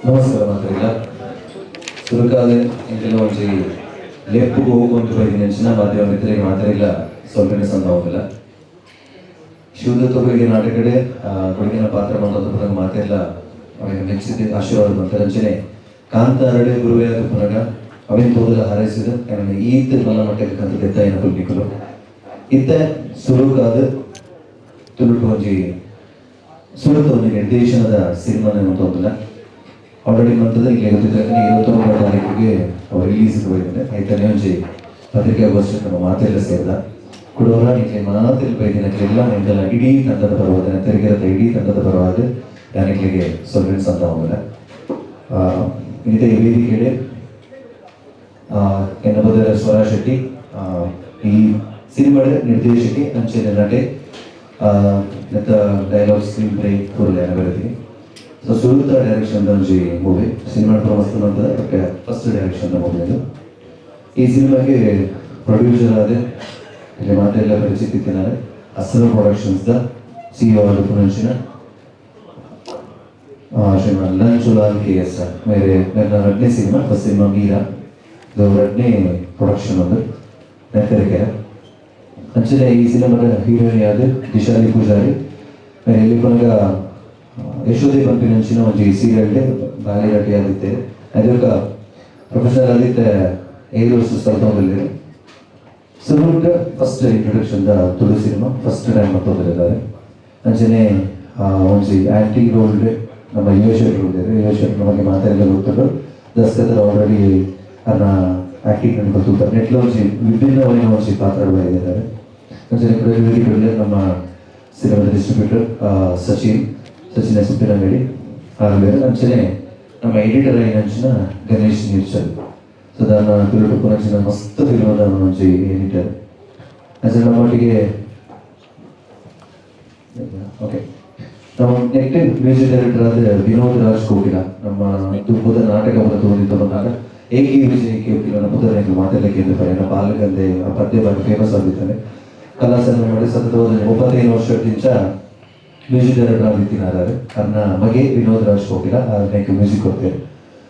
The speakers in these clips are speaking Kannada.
ನಮಸ್ಕಾರ ಮಾತಾಡಿಲ್ಲ ಸುರುಕಾದ ಇಂಟೆಲ್ಲ ಒಂಚಿ ಲೆಪ್ಪು ಹೋಗುವಂತ ಬಗ್ಗೆ ನೆಂಚಿನ ಮಾಧ್ಯಮ ಮಿತ್ರರಿಗೆ ಮಾತಾಡಿಲ್ಲ ಸ್ವಲ್ಪನೇ ಸಂಭವವಿಲ್ಲ ಶಿವದತ್ತೊಬ್ಬರಿಗೆ ನಾಟಕಡೆ ಕೊಡುಗಿನ ಪಾತ್ರ ಬಂದ ಮಾತೆಲ್ಲ ಅವನಿಗೆ ಮೆಚ್ಚಿದ ಆಶೀರ್ವಾದ ಬಂತ ರಂಚನೆ ಕಾಂತಾರಡೆ ಗುರುವೆಯಾದ ಪುನಗ ಅವನ್ ತೋದಲ ಹಾರೈಸಿದ ಅವನಿಗೆ ಈತ ಮಲ್ಲ ಮಟ್ಟಕ್ಕೆ ಕಂತ ದೆತ್ತಾಯಿನ ಕುಲ್ನಿಕಲು ಇತ್ತ ಸುರುಕಾದ ತುಳುಟು ಒಂಜಿ ಸುರತ ಒಂದು ನಿರ್ದೇಶನದ ಸಿನಿಮಾನ ತೊಂದಿಲ್ಲ ಆಲ್ರೆಡಿ ಮಂತದ ಈಗ ಗೊತ್ತಿದ್ರೆ 29ನೇ ತಾರೀಕಿಗೆ ಅವ್ರು ರಿಲೀಸ್ಗೆ ಹೋಗಿದ್ದಾರೆ ಆಯ್ತಾನೆ ಒಂಜಿ ಪತ್ರಿಕಾಗೋಷ್ಠಿ ನಮ್ಮ ಮಾತೆಲ್ಲ ಸೇರಿದ ಕೊಡೋರ ನಿಮಗೆ ಮಾತೆಲ್ಲ ಬೈದಿನಕ್ಕೆಲ್ಲ ನಿಮ್ದೆಲ್ಲ ಇಡೀ ತಂಡದ ಪರವಾದ ತೆರಿಗೆರದ ಇಡೀ ತಂಡದ ಪರವಾದ ಯಾನಿಗಳಿಗೆ ಸ್ವಲ್ಪ ಸಂತ ಹೋಗಿಲ್ಲ ಇದೇ ವೇದಿಕೆಡೆ ಎನ್ನಬೋದರ ಸ್ವರಾ ಶೆಟ್ಟಿ ಈ ಸಿನಿಮಾದ ನಿರ್ದೇಶಕಿ ಅಂಚೆನ ನಟೆ ಮತ್ತು ಡೈಲಾಗ್ ಸ್ಕ್ರೀನ್ ಪ್ಲೇ ಪೂರ್ಲೆ ಬರೀತೀನಿ ಸೊ ಸುರುತ ಡೈರೆಕ್ಷನ್ ಒಂಜಿ ಮೂವಿ ಸಿನಿಮಾ ಮಸ್ತ್ ಅಂತದ ಬಟ್ ಫಸ್ಟ್ ಡೈರೆಕ್ಷನ್ ಮೂವಿ ಅದು ಈ ಸಿನಿಮಾಗೆ ಪ್ರೊಡ್ಯೂಸರ್ ಆದ ಇಲ್ಲಿ ಮಾತೆಲ್ಲ ಪರಿಚಿತಿ ನಾನು ಅಸ್ರ ಪ್ರೊಡಕ್ಷನ್ಸ್ದ CEO ಆದ ಪುನಂಚಿನ ಶ್ರೀಮಾನ್ ಲಂಚುಲಾಲ್ KS ಮೇರೆ ನನ್ನ 2ನೇ ಸಿನಿಮಾ ಫಸ್ಟ್ ಸಿನಿಮಾ ಮೀರಾ ಇದು 2ನೇ ಪ್ರೊಡಕ್ಷನ್ ಒಂದು ನೆತ್ತರಿಕೆ ಅಂಚನೆ ಈ ಸಿನಿಮಾದ ಹೀರೋಯಿನ್ ಆದ ದಿಶಾಲಿ ಪೂಜಾರಿ ಇಲ್ಲಿ ಪುನಗ ಯಶೋಧಿ ಪಂಪಿನಂಚಿನ ಒಂದು ಸೀರಿಯಲ್ಗೆ ಬಾಲಿರಟಿ ಆದಿತ್ತೆ ಅದಕ್ಕೆ ಪ್ರೊಫೆಸರ್ ಆದಿತ್ತೆ 5 ವರ್ಷ ಸ್ಥಳದಲ್ಲಿ ಸುರುಟ್ first introduction Tulu cinema first time ಮತ್ತೊಂದಿದ್ದಾರೆ ಅಂಚನೆ ಒಂಜಿ ಆ್ಯಕ್ಟಿಂಗ್ ರೋಲ್ ನಮ್ಮ ಯುವಶೇಟ್ ರೋಲ್ ಯುವಶೇಟ್ ನಮಗೆ ಮಾತಾಡಲು ಗೊತ್ತುಂಟು ದಸ್ಕತ್ರ ಆಲ್ರೆಡಿ ಅನ್ನ ಆ್ಯಕ್ಟಿಂಗ್ ಅಂತ ಗೊತ್ತುಂಟು ನೆಟ್ಲ ಒಂಜಿ ವಿಭಿನ್ನವಾಗಿ ಒಂಜಿ ಪಾತ್ರಗಳಿದ್ದಾರೆ ಅಂಚನೆ ವೇದಿಕೆ ನಮ್ಮ ಸಿನಿಮಾದ ಡಿಸ್ಟ್ರಿಬ್ಯೂಟರ್ ಸಚಿನ್ ಎಸ್ಪಿರಂಗಡಿ ಆಗಲಿ ಅಂಚನೆ ನಮ್ಮ ಎಡಿಟರ್ ಆಗಿ ಅಂಚಿನ ಗಣೇಶ್ ನಿರ್ಚಲ್ ಸೊ దాని పిల్లలు కొనచిన మస్తు ఫిల్మ్ నుంచి ఎడిటర్ అంచనే నమ్మటిಗೆ ಓಕೆ ನಮ್ಮ ನೆಕ್ಸ್ಟ್ ಮ್ಯೂಸಿಕ್ ಡೈರೆಕ್ಟರ್ ಆದ ವಿನೋದ್ ರಾಜ್ ಕೋಕಿಲ ನಮ್ಮ ತುಂಬದ ನಾಟಕವನ್ನು ತೋರಿದ್ದು ಬಂದಾಗ ಏಕೆ ವಿಜಯ್ ಕೋಕಿಲ ನಮ್ಮ ಪುತ್ರ ಮಾತಾಡಲಿಕ್ಕೆ ಎಂದು ಪರ್ಯಾಯ ಬಾಲಕಂದೆ ಪದ್ಯ ಬಾರಿ ಫೇಮಸ್ ಆಗಿದ್ದಾನೆ ಕಲಾಸಂಗ ಮಾಡಿ ಸತತವಾದ 35 ವರ್ಷದಿಂದ ಮ್ಯೂಸಿಕ್ ಡೈರೆಕ್ಟರ್ ಆಗಿದ್ದಾರೆ ಅನ್ನ ಮಗೆ ವಿನೋದ್ ರಾಜ್ ಕೋಕಿಲ ಅದಕ್ಕೆ ಮ್ಯೂಸಿಕ್ ಕೊಡ್ತಾರೆ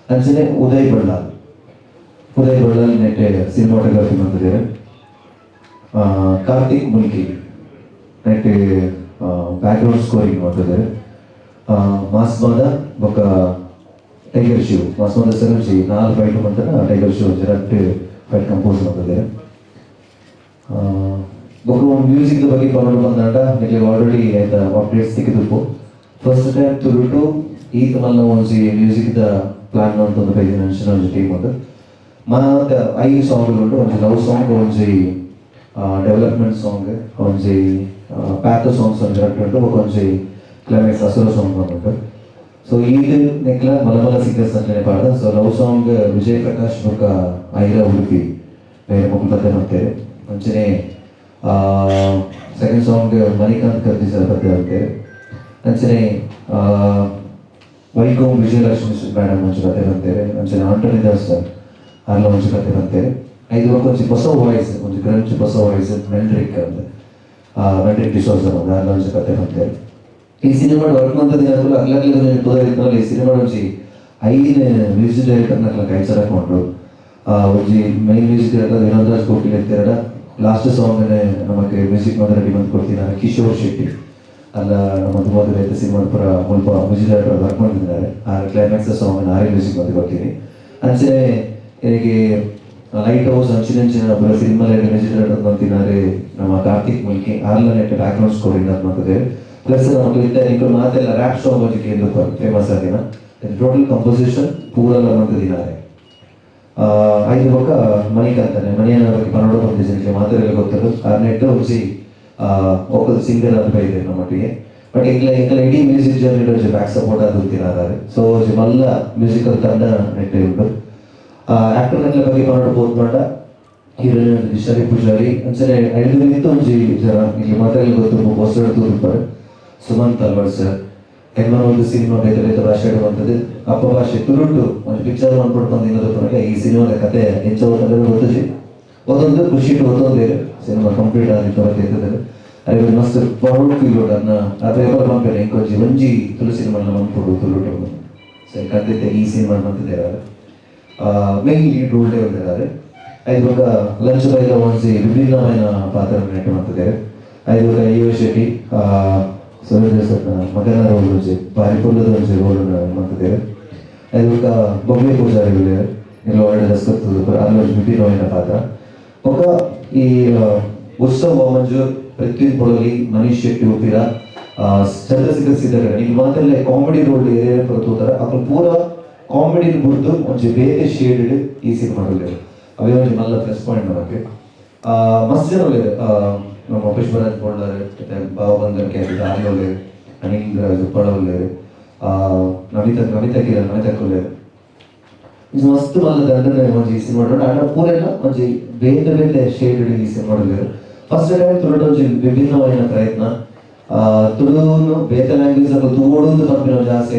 ಅಂಚನೆ ಉದಯ್ ಬಳ್ಳಾಲ್ ನೆಟ್ಟೆ ಸಿನಿಮಾಟೋಗ್ರಫಿ ಮಾಡ್ತಿದ್ದಾರೆ ಕಾರ್ತಿಕ್ ಮುಲ್ಕಿ ನೆಟ್ಟೆ ಬ್ಯಾಕ್ಗ್ರೌಂಡ್ ಸ್ಕೋರಿಂಗ್ ಮಾಡ್ತಿದ್ದಾರೆ ಮಾಸ್ಮಾದ ಬೊಕ್ಕ ಟೈಗರ್ ಶಿವ್ ಮಾಸ್ಮಾದ ಸರಂಜಿ 4 ಫೈಟ್ ಮಾಡ್ತಾರೆ ಟೈಗರ್ ಶಿವ್ ಜರಟ್ ಫೈಟ್ ಕಂಪೋಸ್ ಮಾಡ್ತಿದ್ದಾರೆ ಬೊಕ್ಕ ಮ್ಯೂಸಿಕ್ ಬಗ್ಗೆ ಬರೋದು ಬಂದಾಟ ನಿಮಗೆ ಆಲ್ರೆಡಿ ಆಯ್ತಾ ಅಪ್ಡೇಟ್ಸ್ ಸಿಕ್ಕಿದ್ದು ಫಸ್ಟ್ ಟೈಮ್ ತುರುಟು ಈತ ಮಲ್ಲ ಒಂಜಿ ಮ್ಯೂಸಿಕ್ದ ಪ್ಲಾನ್ ಅಂತ ಒಂದು ಬೈದಿನ ಅಂಚಿನ ಒಂದು ಟೀಮ್ ಅದು ಮತ್ತೆ 5 ಸಾಂಗ್ಗಳುಂಟು ಒಂಜಿ ಲವ್ ಸಾಂಗ್ ಒಂಜಿ ಡೆವಲಪ್ಮೆಂಟ್ ಸಾಂಗ್ ಒಂಜಿ ಪ್ಯಾಥೋ ಸಾಂಗ್ಸ್ ಒಂದು ಕರೆಕ್ಟ್ ಉಂಟು ಒಂಜಿ ಕ್ಲೈಮ್ಯಾಕ್ಸ್ ಅಸುರ ಸಾಂಗ್ ಉಂಟು ಸೊ ಇದು ನೆಕ್ಲ ಮಲಮಲ ಸಿಂಗರ್ಸ್ ಅಂತಲೇ ಪಾಡ್ದ so love song Vijay Prakash ಬೊಕ್ಕ ಐರ ಉಡುಪಿ ಬೇರೆ ಮಕ್ಕಳು ಪದ್ಯ ಮಾಡ್ತೇವೆ ಅಂಚನೆ ಸೆಕೆಂಡ್ ಸಾಂಗ್ ಮಣಿಕಾಂತ್ ಕರ್ದಿಸರ ಪದ್ಯ ಮಾಡ್ತೇವೆ ಅಂಚನೆ ವೈಕೋಮ್ ವಿಜಯಲಕ್ಷ್ಮಿ ಮೇಡಮ್ ಒಂಚು ಕತೆ ಬಂತೇವೆ ಅಂಚನೆ ಆಂಟೋನಿ ದಾಸ್ ಅಲ್ಲ ಒಂಚು ಕತೆ ಬಂತೇವೆ ಐದು ಒಂಚು ಹೊಸ ವಾಯ್ಸ್ ಒಂದು ಗ್ರಂಚ್ ಹೊಸ ವಾಯ್ಸ್ ಮೆಂಡ್ರಿಕ್ ಅಂತ ಮೆಂಡ್ರಿಕ್ ಡಿಸೋಸರ್ ಅಂತ ಅಲ್ಲ ಒಂಚು ಕತೆ ಬಂತೇವೆ ಈ ಸಿನಿಮಾ ವರ್ಕ್ ಅಂತದ್ದು ಅಲ್ಲಲ್ಲಿ ಈ ಸಿನಿಮಾ ಒಂಚಿ 5 ಮ್ಯೂಸಿಕ್ ಡೈರೆಕ್ಟರ್ನ ಕೈಚರ ಹಾಕೊಂಡು ಒಂಜಿ main music director Vinod Raj Kokil ಇರ್ತಾರ ಲಾಸ್ಟ್ ಸಾಂಗ್ನೇ ನಮಗೆ ಮ್ಯೂಸಿಕ್ ಮೊದಲ ಡಿಮಾಂಡ್ ಕೊಡ್ತೀನಿ ಕಿಶೋರ್ ಶೆಟ್ಟಿ ಅಲ್ಲ ನಮ್ಮ ಮೊದಲು ರೈತ ಸಿನಿಮಾದ ಪುರ ಮುಲ್ಪ ಮ್ಯೂಸಿಕ್ ಡೈರೆಕ್ಟರ್ ವರ್ಕ್ ಮಾಡಿದ್ದಾರೆ ಆ ಕ್ಲೈಮ್ಯಾಕ್ಸ್ ಸಾಂಗ್ ಆರಿ ಮ್ಯೂಸಿಕ್ ಬಂದು ಕೊಡ್ತೀನಿ ಅಂಚನೆ ನನಗೆ ಲೈಟ್ ಹೌಸ್ ಅಂಚಿನ ಬರೋ ಸಿನಿಮಾ ಮ್ಯೂಸಿಕ್ ಡೈರೆಕ್ಟರ್ ಅಂತಿದ್ದಾರೆ ನಮ್ಮ ಕಾರ್ತಿಕ್ ಮುಲ್ಕಿ ಆರ್ಲ ನೆಟ್ ಬ್ಯಾಕ್ಗ್ರೌಂಡ್ ಸ್ಕೋರಿಂಗ್ ಅಂತ ಮಾಡ್ತಿದ್ದಾರೆ ಪ್ಲಸ್ ನಮಗೆ ಇಂಥ ಮಾತೆಲ್ಲ ರ್ಯಾಪ್ ಸಾಂಗ್ ಬಗ್ಗೆ ಎಂದು ಫೇಮಸ್ ಆಗಿನ ಟೋಟಲ್ ಕಂಪೋಸಿಷನ್ ಪೂರಲ್ಲ ಮಾಡ್ತಿದ್ದಾರೆ 5 ಬೊಕ್ಕ ಮಣಿಕಾಂತಾನೆ ಮಣಿಯನ್ನ ಬಗ್ಗೆ ಕನ್ನಡ ಬಂದಿದ್ದಕ್ಕೆ ಮಾತಾಡಲು ಗೊತ್ತದು ನೆಟ್ ಒಂಜಿ ಒಕ್ಕದ ಸಿಂಗರ್ ಅಂತ ಇದೆ ನಮ್ಮೊಟ್ಟಿಗೆ ಬಟ್ ಈಗ ಇಡೀ ಮ್ಯೂಸಿಕ್ ಜರ್ನಿ ಬ್ಯಾಕ್ ಸಪೋರ್ಟ್ ಅದು ಅಂತಿದ್ದಾರೆ ಸೊ ಮಲ್ಲ ಮ್ಯೂಸಿಕಲ್ ತಂಡ ನೆಟ್ಟೆ ಉಂಟು ಆಕ್ಟರ್ಗಳ ಬಗ್ಗೆ ಕನ್ನಡ ಬೋದ್ ಮಾಡ ಹೀರೋಯಿನ್ ದಿಶಾಲಿ ಪೂಜಾರಿ ಅಂಚನೆ 5 ನಿಂತು ಒಂಜಿ ಜನ ಇಲ್ಲಿ ಮಾತಾಡಲು ಗೊತ್ತು ಪೋಸ್ಟರ್ ತೋರಿಸ್ತಾರೆ ಸುಮಂತ್ ಅಲ್ವಾಡ್ ಸರ್ ಹೆಮ್ಮನ ಒಂದು ಸಿನಿಮಾ ಬೇರೆ ಭಾಷೆ ಬಂತದ್ದು ಅಪ್ಪ ಭಾಷೆ ತುರುಟು ಒಂದು ಪಿಕ್ಚರ್ ಮಾಡ್ಕೊಂಡು ಬಂದಿರೋದು ಈ ಸಿನಿಮಾದ ಕತೆ ಹೆಚ್ಚು ಗೊತ್ತಿದೆ ಒಂದೊಂದು ಖುಷಿ ಓದೋದೇ ಸಿನಿಮಾ ಕಂಪ್ಲೀಟ್ ಆಗಿತ್ತು ಬರ್ತಿರ್ತದೆ ಅದು ಮಸ್ತ್ ಪ್ರೌಡ್ ಫೀಲ್ ಅನ್ನ ಆ ಪೇಪರ್ ಬಂಪೇನೆ ಇಂಕೊಂಚಿ ಒಂಜಿ ತುಳು ಸಿನಿಮಾ ಮಂಪುಡು ತುಳುಟು ಸರಿ ಖಂಡಿತ ಈ ಸಿನಿಮಾ ಮಾಡ್ತಿದ್ದಾರೆ మెయిన్ లీడ్ రోల్ ఉంటారు అది ఒక లంచ్ బైలో మంచి విభిన్నమైన పాత్రలు నటిమంతున్నారు అది ఒక యువ శెట్టి సర్వ్ చేస్తున్న మగన రోల్ నుంచి పారిపూర్ల నుంచి రోల్ మంతున్నారు అది ఒక బొమ్మే పూజారి వెళ్ళారు ఇందులో వాళ్ళు దస్కత్తు అందులో విభిన్నమైన పాత్ర ఒక ఈ ಉತ್ಸವ ಮಂಜು ಪೃಥ್ವಿ ಪೊಳಲಿ ಮನೀಶ್ ಶೆಟ್ಟಿ ಉಪ್ಪಿರ ಚಂದ್ರಶೇಖರ್ ಸಿದ್ದಗಡ ಈಗ ಮಾತ್ರ ಕಾಮಿಡಿ ರೋಲ್ ಏರಿಯಾ ಬರ್ತಾರೆ ಅದ್ರ ಪೂರ ಕಾಮಿಡಿ ಬಿಡ್ದು ಒಂಚೂರು ಬೇರೆ ಶೇಡೆಡ್ ಈ ಸಿನಿಮಾದಲ್ಲಿ ಅವೇ ಒಂದು நல்ல ಪ್ಲಸ್ ಪಾಯಿಂಟ್ ನಮಗೆ ಮಸ್ತ್ ಜನ ನಮ್ಮ ಪುಷ್ಪರಾಜ್ ಬೋಳ್ಳಾರೆ ಮತ್ತೆ ಭಾವಬಂಧನ್ ಕ್ಯಾರೆಕ್ಟರ್ ಆರ್ಯೋಲೆ ಅನಿಲ್ ರಾಜ್ ಪಳವಲ್ಲೆ ನಮಿತಾ ಕಿರಣ್ ನಮಿತಾ ಕೊಲ್ಲೆ ಇದು ಮಸ್ತ್ ಮಲ್ಲ ದಂಡನೆ ಮಂಜಿ ಈ ಸಿನಿಮಾ ಆಡ ಪೂರೆಲ್ಲ ಮಂಜಿ ಬೇರೆ ಬೇರೆ ಶೇಡೆಡ್ ಈ ಸಿನಿಮಾದಲ್ಲಿ ಫಸ್ಟ್ ಟೈಮ್ ತುಳುಡು ಒಂಜಿ ವಿಭಿನ್ನವಾದ ಪ್ರಯತ್ನ ತುಳುನು ಬೇರೆ ಲ್ಯಾಂಗ್ವೇಜ್ ಅನ್ನು ತೋಡುದು ಪಂಪಿನ ಜಾಸ್ತಿ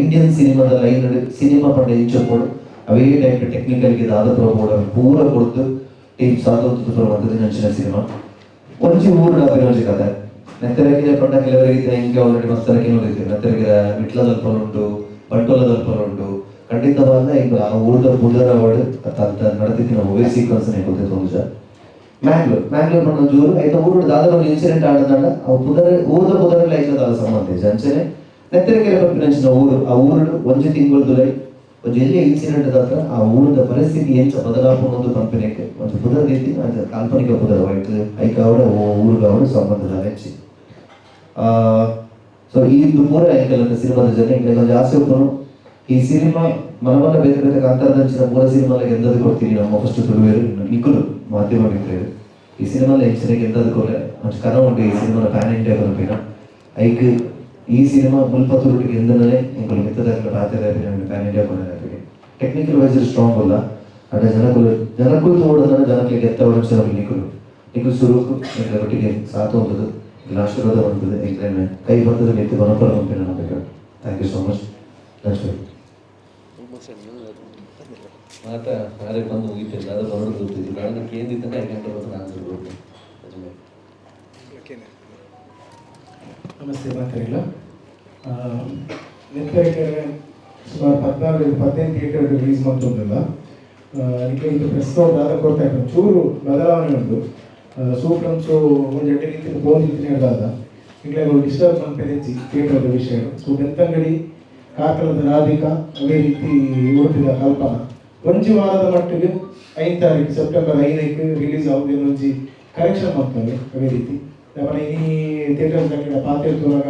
ಇಂಡಿಯನ್ ಸಿನಿಮಾದ ಲೈನ್ ಸಿನಿಮಾ ಪಂಡ ಹೆಚ್ಚೋಡು ಅವೇ ಟೈಪ್ ಟೆಕ್ನಿಕಲ್ಗೆ ದಾದ ಪ್ರೋಬೋಡ ಪೂರ ಕೊಡ್ತು ಟೀಮ್ ಸಾಧೋದು ಬರುವಂಥದ್ದು ನೆಂಚಿನ ಸಿನಿಮಾ ಒಂಚಿ ಊರು ಅಭಿನಯ ಕಥೆ ನೆತ್ತರಗಿರ ಪಂಡ ಕೆಲವರಿಗೆ ಹಿಂಗೆ ಆಲ್ರೆಡಿ ಮಸ್ತರಕ್ಕೆ ನೋಡಿದ್ದೀವಿ ನೆತ್ತರಗಿರ ವಿಟ್ಲದಲ್ಪರುಂಟು ಬಂಟೋಲದಲ್ಪರುಂಟು ಖಂಡಿತವಾದ ಈಗ ಆ ಊರದ ಬುಧರ ಅವಳು ಅಂತ ನಡೆದಿದ್ದ ಒವೇ ಸೀಕ್ವೆನ್ಸ್ ಗೊತ್ತಿತ್ತು ಒಂದು ಮ್ಯಾಂಗ್ಳೂರ್ ಪಂಡ ಜೂರು ಐತ ಊರು ದಾದ ಒಂದು ಇನ್ಸಿಡೆಂಟ್ ಆಡದಂಡ ಅವು ಊರದ ಬುಧರಲ್ಲಿ ಐತ ದಾದ ಸಂಬಂಧ ಅಂಚನೆ ನೆತ್ತರಿಗೆ ಪಂಪಿನ ಊರು ಆ ಊರು ಒಂಜಿ ತಿಂಗಳು ದುಲೈ ಒಂದು ಎಲ್ಲಿ ಇನ್ಸಿಡೆಂಟ್ ಆದ ಆ ಊರದ ಪರಿಸ್ಥಿತಿ ಎಂಚ ಬದಲಾಪಣೆ ಕಂಪನಿಗೆ ಒಂದು ಪುದರ ರೀತಿ ಕಾಲ್ಪನಿಕ ಪುದರ ವೈಟ್ ಐಕಾವಡ ಊರುಗಾವಡ ಸಂಬಂಧದ ಹೆಚ್ಚಿ ಸೊ ಈ ಪೂರ ಐಕಲ್ ಸಿನಿಮಾದ ಜನ ಈಗ ಜಾಸ್ತಿ ಒಬ್ಬನು ಈ ಸಿನಿಮಾ ಮನಮನ ಬೇರೆ ಬೇರೆ ಕಾಂತಾರದಂಚಿನ ಮೂಲ ಸಿನಿಮಾಲಿಗೆ ಎಂದದ್ದು ಕೊಡ್ತೀನಿ ನಮ್ಮ ಫಸ್ಟ್ ತುಳುವೇರು ನಿಖುಲು ಮಾಧ್ಯಮ ಮಿತ್ರರು ಈ ಸಿನಿಮಾಲ ಹೆಚ್ಚಿನಾಗಿ ಎಂದದ್ದು ಕೊಲೆ ಮಂಚು ಕರ ಉಂಟು ಈ ಸಿನಿಮಾನ ಪ್ಯಾನ್ ಇಂಡಿಯಾ ಬರಬೇಕ ಐಕ್ ಈ ಸಿನಿಮಾ ಮುಲ್ಪತ್ತೂರಿಗೆ ಎಂದನೇ ಎಂಗಳು ಮಿತ್ತದಾಗಲ ಪಾತ್ರೆ ಪ್ಯಾನ್ ಇಂಡಿಯಾ ಕೊನೆ ಟೆಕ್ನಿಕಲ್ ವೈಸ್ ಸ್ಟ್ರಾಂಗ್ ಅಲ್ಲ ಅದೇ ಜನಕ್ಕೂ ತೋಡೋದನ್ನ ಜನಕ್ಕೆ ಗೆತ್ತವಡ ನಿಖುಲ್ ಸುರುಕು ಎಂಗಳ ಒಟ್ಟಿಗೆ ಸಾಥ್ ಹೋಗ್ತದೆ ಇಲ್ಲ ಆಶೀರ್ವಾದ ಬಂದದ್ದು ಎಂಗ್ಲೇನೆ ಕೈ ಬರ್ತದೆ ನಿತ್ಯ ಬನಪರ ಬಂಪೇನೆ ನಮಗೆ ಥ್ಯಾಂಕ್ ಯು ಸೋ ಮಚ್ ಮಾತಾ ಯಾರೇ ಬಂದು ಮುಗಿತಿಲ್ಲ ಅದು ಹೊರಡು ಹೋಗ್ತಿದ್ವಿ ನಾನು ಕೇಂದ್ರಿತ 5 ಗಂಟೆ ಬಂದು ನಾನು ನಮಸ್ತೆ ಮಾತಾಡಿಲ್ಲ ನೆತ್ತರಿಕೆರೆ ಸುಮಾರು 14-18 ಥಿಯೇಟರ್ ರಿಲೀಸ್ ಮಾಡ್ತೊಂದಿಲ್ಲ ಈಗ ಇದು ಪ್ರಸ್ತುತ ದಾದ ಕೊಡ್ತಾ ಇತ್ತು ಚೂರು ಬದಲಾವಣೆ ಉಂಟು ಸೂಪ್ರಂಸು ಒಂದು ಎಡ್ಡೆ ರೀತಿ ಬೋಂದಿತ್ತು ಹೇಳಿದಾಗ ಈಗಲೇ ಡಿಸ್ಟರ್ಬ್ ಮನ್ಪೆಚ್ಚಿ ಥಿಯೇಟರ್ ವಿಷಯ ಸೊ ಬೆಂತಂಗಡಿ ಕಾಕಲದ ರಾಧಿಕಾ ಅದೇ ರೀತಿ ಉಡುಪಿದ ಕಲ್ಪನಾ ಒಂಜಿ ವಾರದ ಮಟ್ಟಿಗೆ 5 ತಾರೀಕು ಸೆಪ್ಟೆಂಬರ್ 5ಕ್ಕೆ ರಿಲೀಸ್ ಆಗುವುದೇನು ಒಂಜಿ ಕರೆಕ್ಷನ್ ಮಾಡ್ತವೆ ಅದೇ ರೀತಿ ಆಮೇಲೆ ಈ ಥಿಯೇಟರ್ಸ್ ಪಾತ್ರೆ ತೋರಾಗ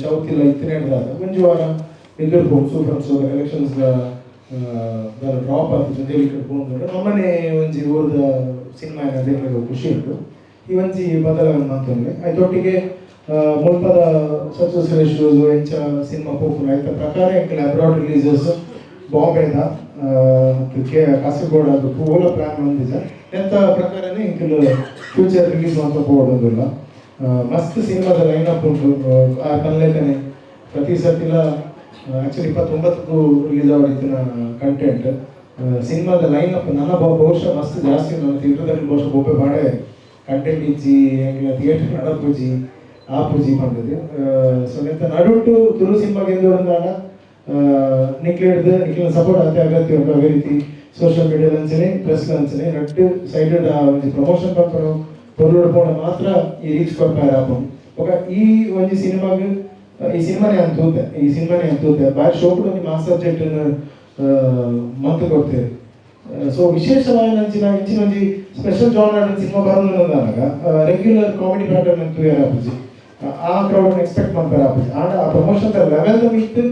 ಚೌತಿಲ್ಲ ಇತ್ತು ಹೇಳಿದಾಗ ಒಂಜಿ ವಾರ ಇದ್ದಿರ್ಬೋದು ಸೂಪ್ರಂಸ್ ಎಲೆಕ್ಷನ್ಸ್ ಡ್ರಾಪ್ ಆಗ್ತದೆ ಜೊತೆ ಇಟ್ಕೊಂಡು ನಮ್ಮನೆ ಒಂಜಿ ಊರದ ಸಿನಿಮಾ ಏನಾದ್ರು ಖುಷಿ ಉಂಟು ಈ ಒಂಜಿ ಬದಲಾವಣೆ ಮಾಡ್ತಂದ್ರೆ ಅದರೊಟ್ಟಿಗೆ ಮುಲ್ಪದ ಸಕ್ಸಸ್ ರೇಷಿಯೋಸ್ ಎಂಚ ಸಿನಿಮಾ ಪೋಪುನ ಆಯ್ತ ಪ್ರಕಾರ ಎಂಕಲ್ ಅಬ್ರಾಡ್ ರಿಲೀಸಸ್ ಬಾಂಬೆದ ಕಾಸರಗೋಡ ಅದು ಪೂಲ ಪ್ಲಾನ್ ಹೊಂದಿದೆ ಎಂಥ ಪ್ರಕಾರನೇ ಎಂಕಲ್ ಫ್ಯೂಚರ್ ರಿಲೀಸ್ ಅಂತ ಹೋಗೋದಿಲ್ಲ ಮಸ್ತ್ ಸಿನಿಮಾದ ಲೈನಪ್ ಉಂಟು ಆ ಕನ್ಲೇಖನೆ ಪ್ರತಿ ಸರ್ತಿಲ ಆ್ಯಕ್ಚುಲಿ 29ಕ್ಕೂ ರಿಲೀಸ್ ಆಗಿತ್ತಿನ ಕಂಟೆಂಟ್ ಸಿನಿಮಾದ ಲೈನಪ್ ನನ್ನ ಬಹುಶಃ ಮಸ್ತ್ ಜಾಸ್ತಿ ನನ್ನ ಥಿಯೇಟರ್ದಲ್ಲಿ ಬಹುಶಃ ಬೊಬ್ಬೆ ಮಾಡೇ ಕಂಟೆಂಟ್ ಇಜ್ಜಿ ಹೆಂಗೆ ಥಿಯೇಟರ್ ನಡಪೂಜಿ ಆ ಪೂಜಿ ಬಂದದ್ದು ಸೊ ಎಂತ ನಡುಟು ತುಳು ಸಿನಿಮಾಗೆ ಎಂದೋಡಂದಾಗ ನಿಖಿಲ ಸಪೋರ್ಟ್ ಆಗುತ್ತೆ ಅಗತ್ಯ ಉಂಟು ಅದೇ ರೀತಿ ಸೋಷಿಯಲ್ ಮೀಡಿಯಾದ ಅಂಚನೆ ಪ್ರೆಸ್ ಅಂಚನೆ ನಟ್ಟು ಸೈಡೆಡ್ ಒಂದು ಪ್ರಮೋಷನ್ ಪಂಪನು పొరుడు పోవడం మాత్ర ఈ రీచ్ కొట్టారు ఆపం ఒక ఈ ಒಂಜಿ ಸಿನಿಮಾಗೆ ಈ ಸಿನಿಮಾನೇ ಅಂತೂತೆ ಬಾರಿ ಶೋಕುಡು ಮಾಸ್ ಸಬ್ಜೆಕ್ಟ್ ಮಂತ್ ಕೊಡ್ತೇವೆ ಸೊ ವಿಶೇಷವಾಗಿ ಇಂಚಿನ ಒಂಜಿ ಸ್ಪೆಷಲ್ ಜಾನರ್ ಸಿನಿಮಾ ಬರೋದಾಗ ರೆಗ್ಯುಲರ್ ಕಾಮಿಡಿ ಪ್ಯಾಟರ್ನ್ ಅಂತೂ ಯಾರಾಪುಜಿ ಆ ಕ್ರೌಡ್ ಎಕ್ಸ್ಪೆಕ್ಟ್ ಮಾಡ್ತಾರೆ ಆಪುಜಿ ಆಡ ಆ ಪ್ರಮೋಷನ್ ತರ ಲೆವೆಲ್ ಇತ್ತು